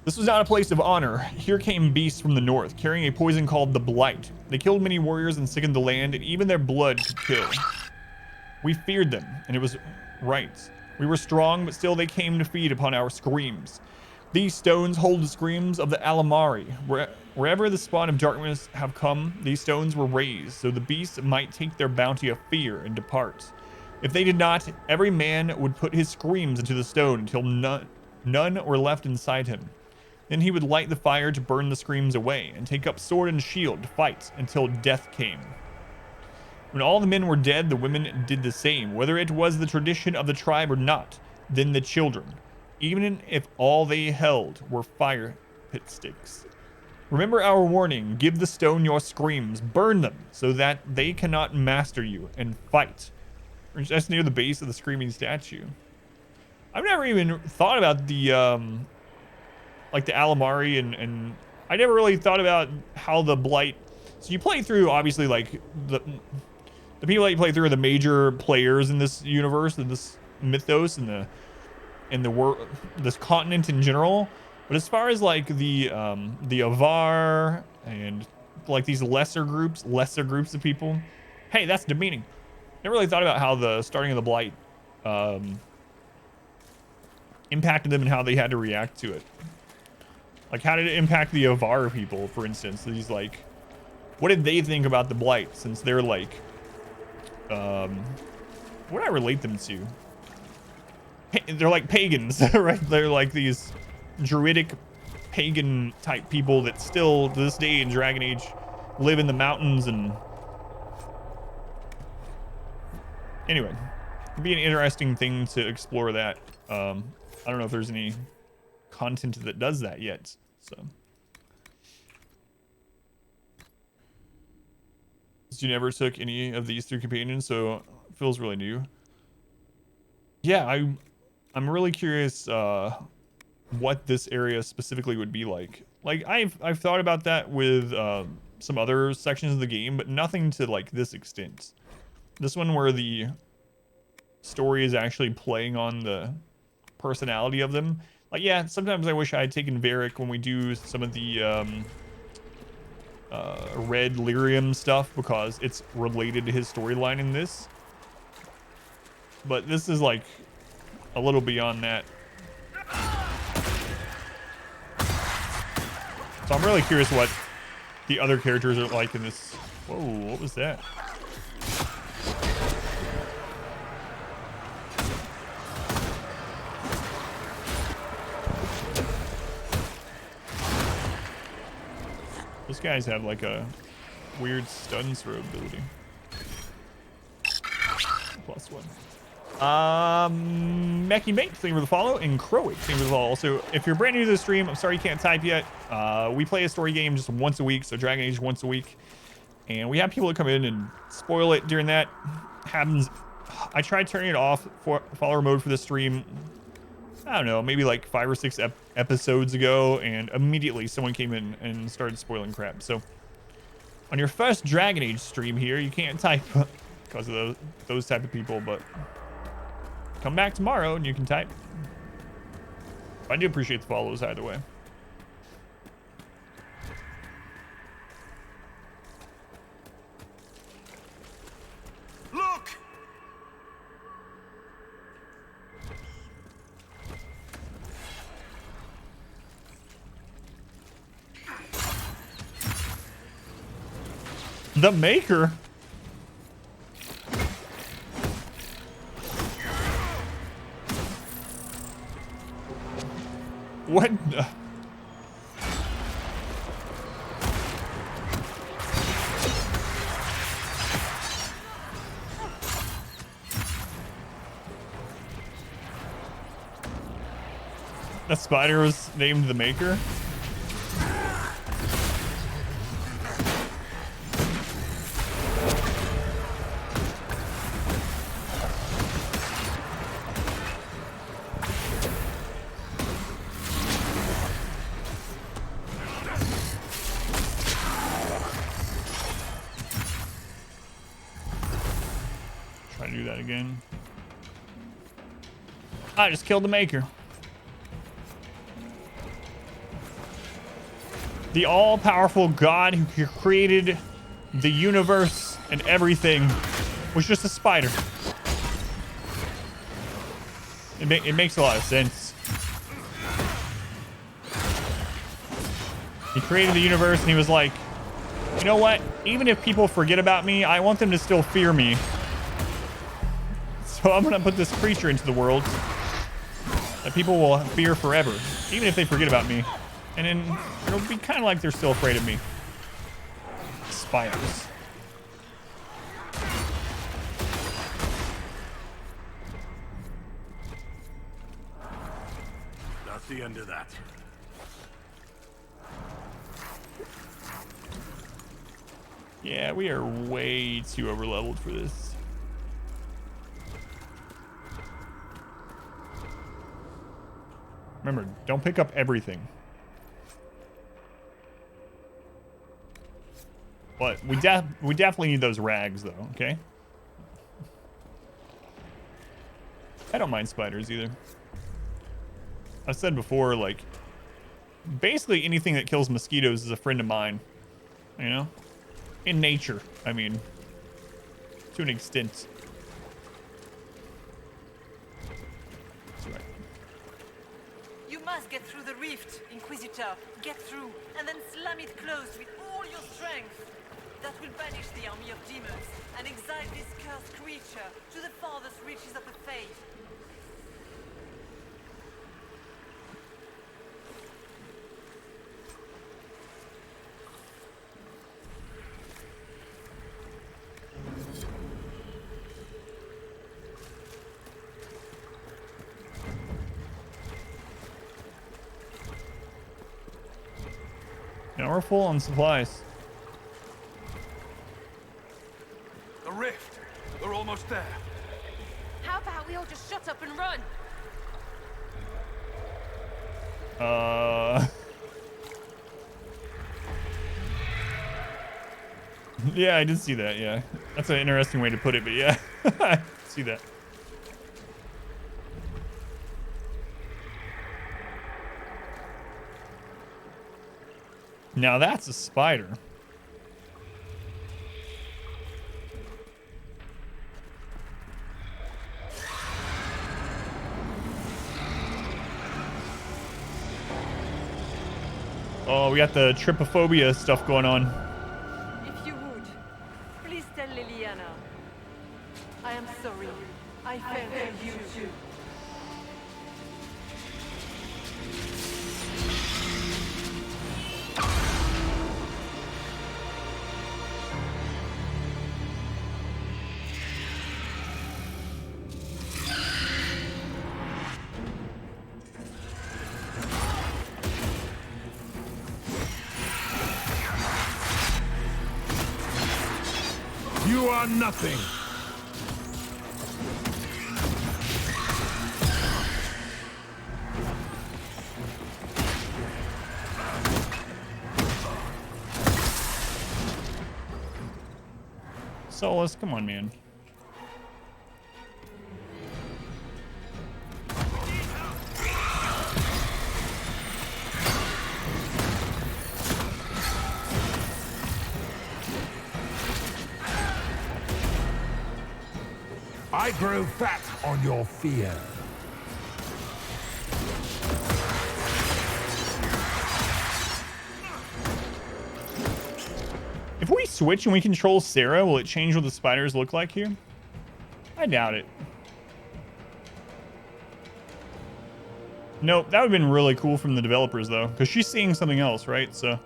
This was not a place of honor. Here came beasts from the north, carrying a poison called the Blight. They killed many warriors and sickened the land, and even their blood could kill. We feared them, and it was right. We were strong, but still they came to feed upon our screams. These stones hold the screams of the Alamari. Wherever the spawn of darkness have come, these stones were raised, so the beasts might take their bounty of fear and depart. If they did not, every man would put his screams into the stone until none were left inside him. Then he would light the fire to burn the screams away, and take up sword and shield to fight until death came. When all the men were dead, the women did the same, whether it was the tradition of the tribe or not. Then the children, even if all they held were fire pit sticks. Remember our warning, give the stone your screams, burn them, so that they cannot master you, and fight. We're just near the base of the screaming statue. I've never even thought about the, like the Alamari, and I never really thought about how the Blight, so you play through, obviously, like, the people that you play through are the major players in this universe, in this mythos, and this continent in general. But as far as like the Avar and like these lesser groups of people, hey, that's demeaning. Never really thought about how the starting of the Blight impacted them and how they had to react to it. Like, how did it impact the Avar people, for instance? These like, what did they think about the Blight, since they're like, what do I relate them to? They're like pagans, right? They're like these druidic pagan type people that still to this day in Dragon Age live in the mountains. And anyway, it'd be an interesting thing to explore that. I don't know if there's any content that does that yet, so. You never took any of these 3 companions, so it feels really new. Yeah, I'm really curious what this area specifically would be like. Like I've thought about that with some other sections of the game, but nothing to like this extent. This one where the story is actually playing on the personality of them. Like, yeah, sometimes I wish I had taken Varric when we do some of the red lyrium stuff, because it's related to his storyline in this. But this is like a little beyond that. So I'm really curious what the other characters are like in this. Whoa, what was that? Those guys have like a weird stun throw ability. +1. Mackie Mate, thank you for the follow, and Crowick, thank you for the follow. Also, if you're brand new to the stream, I'm sorry you can't type yet. We play a story game just once a week, so Dragon Age once a week. And we have people that come in and spoil it during that. Happens. I tried turning it off for follower mode for the stream, I don't know, maybe like 5 or 6 episodes ago, and immediately someone came in and started spoiling crap. So on your first Dragon Age stream here, you can't type because of those type of people, but come back tomorrow and you can type. I do appreciate the follows either way. Look! The Maker? What? The spider was named the Maker? Try to do that again. I just killed the Maker. The all-powerful God who created the universe and everything was just a spider. It makes a lot of sense. He created the universe and he was like, you know what? Even if people forget about me, I want them to still fear me. So I'm going to put this creature into the world that people will fear forever, even if they forget about me. And then it'll be kind of like they're still afraid of me. Spiders. That's the end of that. Yeah, we are way too overleveled for this. Remember, don't pick up everything. But we definitely need those rags, though, okay? I don't mind spiders, either. I've said before, like, basically anything that kills mosquitoes is a friend of mine. You know? In nature, I mean. To an extent. That's right. You must get through the rift, Inquisitor. Get through, and then slam it closed with all your strength. That will banish the army of demons and exile this cursed creature to the farthest reaches of the Fade. Now we're full on supplies. The rift. We're almost there. How about we all just shut up and run? Yeah, I did see that, yeah. That's an interesting way to put it, but yeah. I see that. Now that's a spider. Oh, we got the trypophobia stuff going on. If you would, please tell Liliana. I am sorry. I failed you too. You are nothing. Solus, come on, man. I grow fat on your fear. If we switch and we control Sarah, will it change what the spiders look like here? I doubt it. Nope, that would have been really cool from the developers, though, because she's seeing something else, right? So that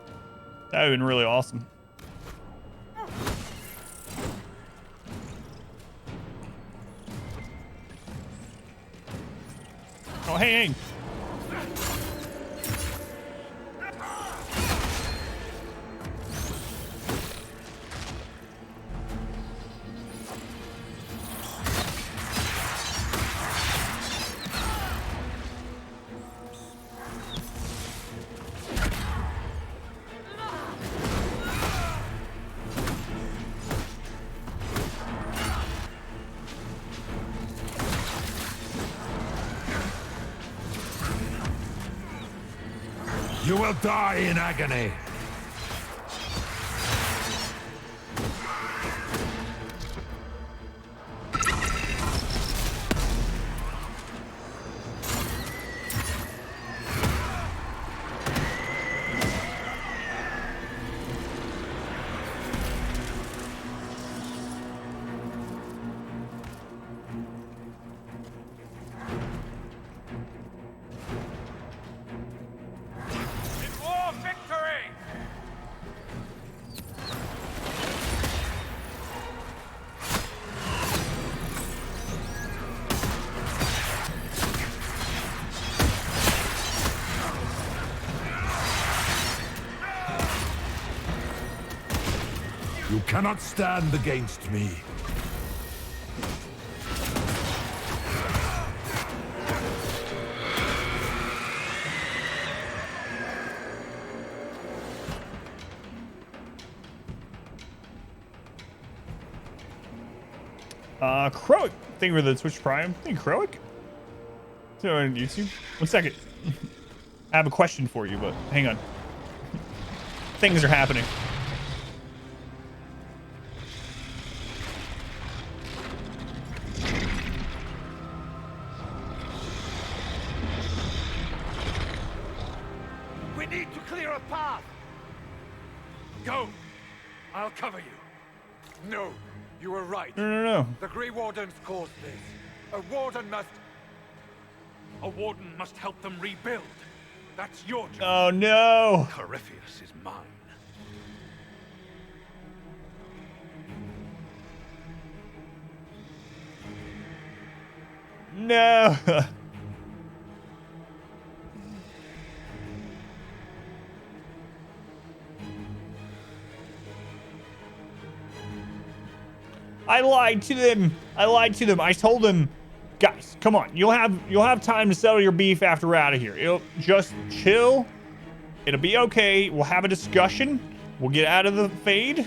would have been really awesome. Oh, hey, hey. You will die in agony. cannot stand against me. Croak. Thank you for the Twitch Prime. Thank you, Croak. So on YouTube. 1 second. I have a question for you, but hang on. Things are happening. We need to clear a path. Go. I'll cover you. No, you were right. No. The Grey Wardens caused this. A warden must... A warden must help them rebuild. That's your job. Oh no. Corypheus is mine. No. I lied to them. I told them, guys, come on. You'll have time to settle your beef after we're out of here. It'll just chill. It'll be okay. We'll have a discussion. We'll get out of the fade.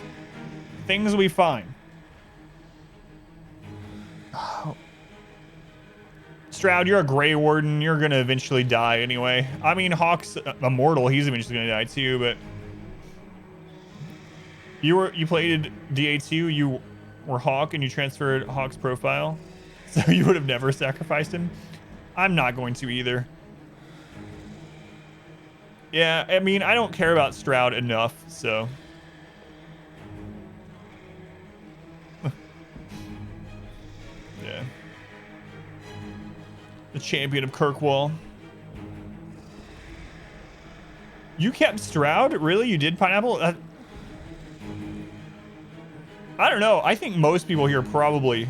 Things will be fine. Oh. Stroud, you're a Grey Warden. You're gonna eventually die anyway. I mean, Hawk's immortal. He's eventually gonna die too. But you played DA2. You were Hawk, and you transferred Hawk's profile, so you would have never sacrificed him. I'm not going to either. Yeah, I mean, I don't care about Stroud enough, so. Yeah. The champion of Kirkwall. You kept Stroud? Really? You did, Pineapple? I don't know. I think most people here probably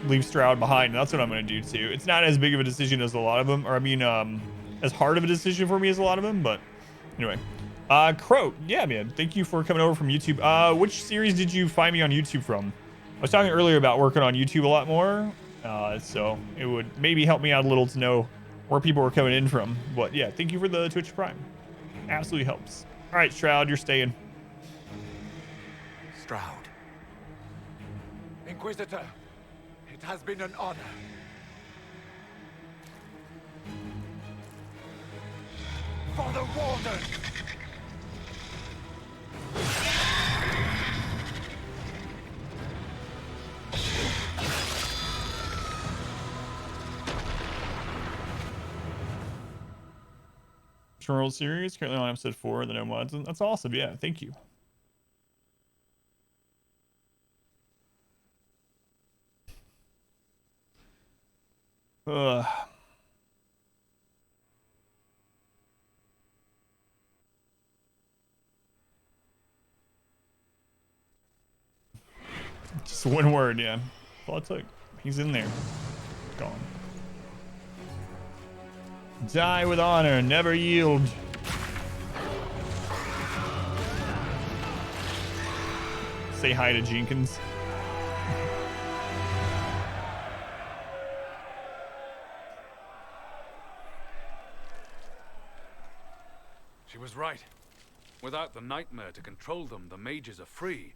leave Stroud behind. And that's what I'm going to do too. It's not as big of a decision as a lot of them. Or I mean, as hard of a decision for me as a lot of them. But anyway. Crow. Yeah, man. Thank you for coming over from YouTube. Which series did you find me on YouTube from? I was talking earlier about working on YouTube a lot more. So it would maybe help me out a little to know where people were coming in from. But yeah, thank you for the Twitch Prime. Absolutely helps. All right, Stroud, you're staying. Stroud. Inquisitor, it has been an honor. For the Warden! World Series, currently on episode 4 of the No Mods. That's awesome. Yeah, thank you. Just one word, yeah. That's all it took. He's in there. Gone. Die with honor, never yield. Say hi to Jenkins. She was right. Without the nightmare to control them, the mages are free.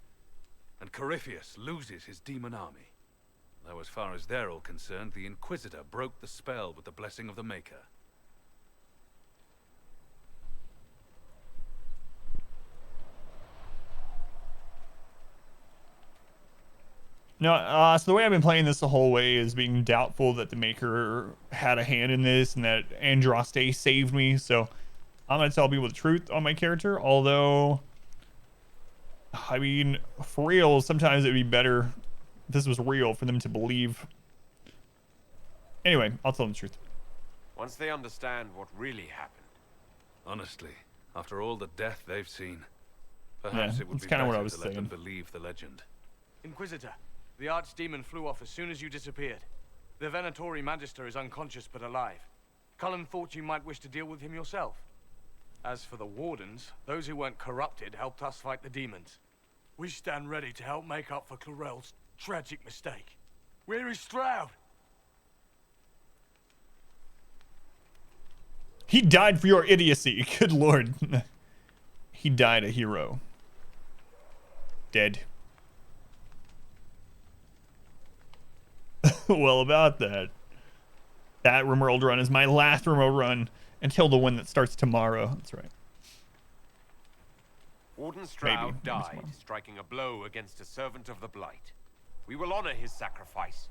And Corypheus loses his demon army. Though as far as they're all concerned, the Inquisitor broke the spell with the blessing of the Maker. No, so the way I've been playing this the whole way is being doubtful that the Maker had a hand in this and that Andraste saved me. So I'm going to tell people the truth on my character. Although, I mean, for real, sometimes it'd be better if this was real for them to believe. Anyway, I'll tell them the truth. Once they understand what really happened. Honestly, after all the death they've seen, perhaps it would be kinda what I better was to let them saying. believe the legend. Inquisitor, the archdemon flew off as soon as you disappeared. The Venatori Magister is unconscious but alive. Cullen thought you might wish to deal with him yourself. As for the Wardens, those who weren't corrupted helped us fight the demons. We stand ready to help make up for Clarel's tragic mistake. Where is Stroud? He died for your idiocy. Good lord. He died a hero. Dead. Well, about that. That Rimworld run is my last Rimworld run until the one that starts tomorrow. That's right. Warden Stroud Maybe died, tomorrow. striking a blow against a servant of the Blight. We will honor his sacrifice,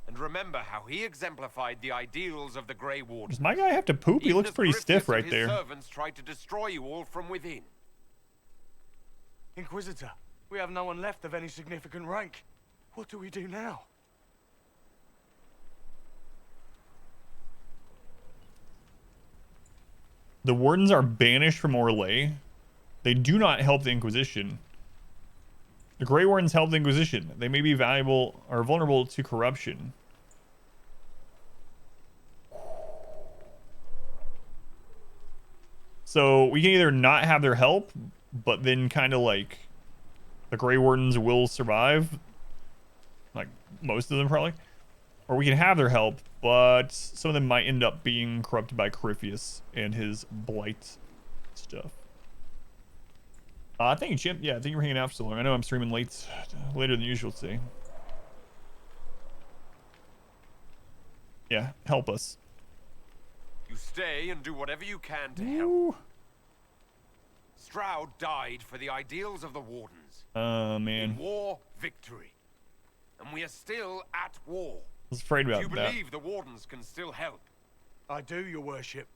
and remember how he exemplified the ideals of the Grey Wardens. Does my guy have to poop? He Even looks as pretty Corypheus stiff and right his there. servants tried to destroy you all from within. Inquisitor, we have no one left of any significant rank. What do we do now? The Wardens are banished from Orlais. They do not help the Inquisition. The Grey Wardens help the Inquisition. They may be valuable or vulnerable to corruption. So we can either not have their help, but then kind of like the Grey Wardens will survive. Like most of them probably. Or we can have their help, but some of them might end up being corrupted by Corypheus and his blight stuff. Thank you, Chimp. Yeah, thank you for hanging out for so long. I know I'm streaming later than usual today. Yeah, help us. You stay and do whatever you can to help. Stroud died for the ideals of the Wardens. Man. In war, victory. And we are still at war. I was afraid about Do you that. believe the Wardens can still help? I do, your worship.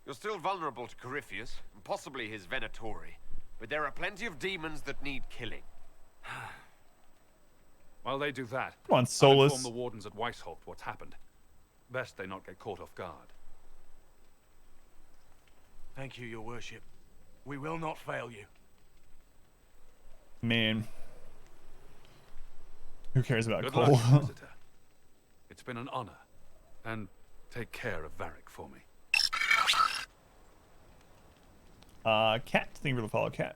You're still vulnerable to Corypheus, and possibly his Venatori. But there are plenty of demons that need killing. While they do that, Come on, I'll Solus. inform the wardens at Weishaupt what's happened. Best they not get caught off guard. Thank you, your worship. We will not fail you. Man. Who cares about Good Cole? luck, Inquisitor. It's been an honor. And take care of Varric for me. Cat. Thank you for the follow, Cat.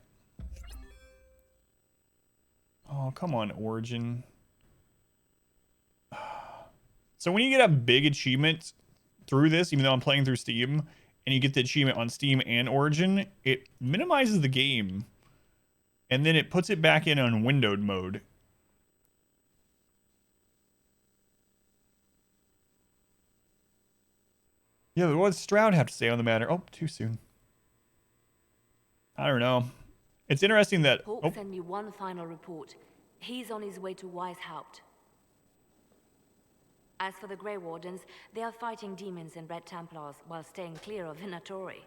Oh, come on, Origin. So when you get a big achievement through this, even though I'm playing through Steam, and you get the achievement on Steam and Origin, it minimizes the game. And then it puts it back in on windowed mode. Yeah, but what does Stroud have to say on the matter? Oh, too soon. I don't know. It's interesting that... Hawk sent me one final report. He's on his way to Weishaupt. As for the Grey Wardens, they are fighting demons and Red Templars while staying clear of Venatori.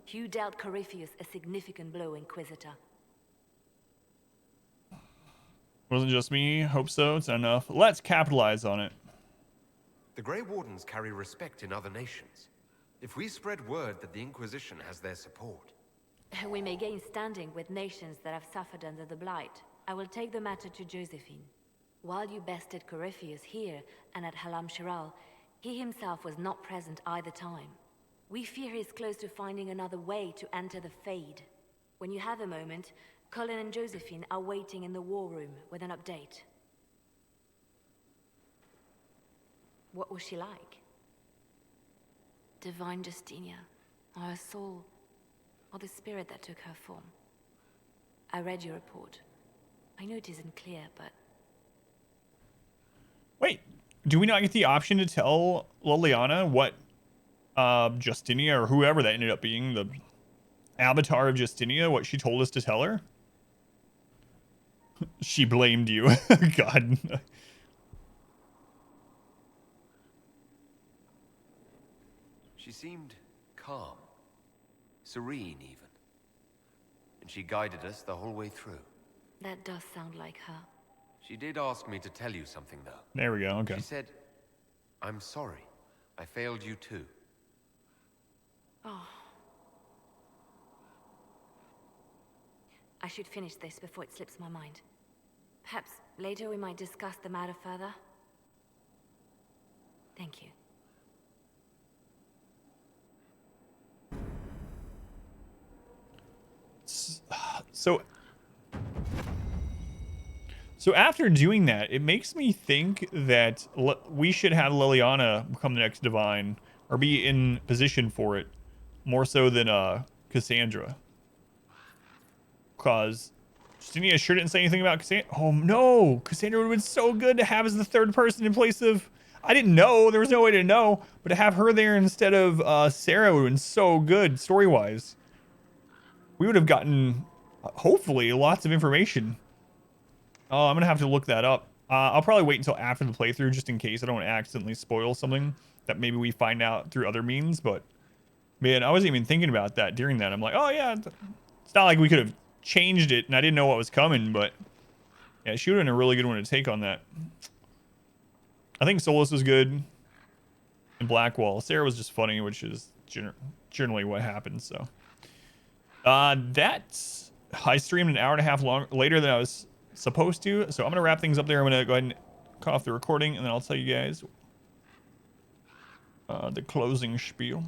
You dealt Corypheus a significant blow, Inquisitor. Wasn't just me. Hope so. It's not enough. Let's capitalize on it. The Grey Wardens carry respect in other nations. If we spread word that the Inquisition has their support... We may gain standing with nations that have suffered under the Blight. I will take the matter to Josephine. While you bested Corypheus here and at Halam Shiral, he himself was not present either time. We fear he is close to finding another way to enter the Fade. When you have a moment, Colin and Josephine are waiting in the war room with an update. What was she like? Divine Justinia, or her soul, or the spirit that took her form. I read your report. I know it isn't clear, but... Wait, do we not get the option to tell Liliana what Justinia, or whoever that ended up being, the avatar of Justinia, what she told us to tell her? She blamed you. God. She seemed calm, serene even. And she guided us the whole way through. That does sound like her. She did ask me to tell you something, though. There we go, okay. She said, I'm sorry. I failed you too. Oh. I should finish this before it slips my mind. Perhaps later we might discuss the matter further. Thank you. So after doing that, it makes me think that we should have Liliana become the next divine, or be in position for it, more so than Cassandra. Cause Justinia sure didn't say anything about Cassandra. Oh no, Cassandra would have been so good to have as the third person in place of. I didn't know, there was no way to know, but to have her there instead of Sarah would have been so good story wise. We would have gotten hopefully lots of information. Oh, I'm gonna have to look that up. I'll probably wait until after the playthrough just in case I don't want to accidentally spoil something that maybe we find out through other means. But man, I wasn't even thinking about that during that. I'm like, oh yeah, it's not like we could have changed it and I didn't know what was coming, but yeah, she would have been a really good one to take on that. I think Solus was good and Blackwall. Sarah was just funny, which is generally what happens. So that's, I streamed an hour and a half later than I was supposed to, so I'm gonna wrap things up there. I'm gonna go ahead and cut off the recording and then I'll tell you guys the closing spiel.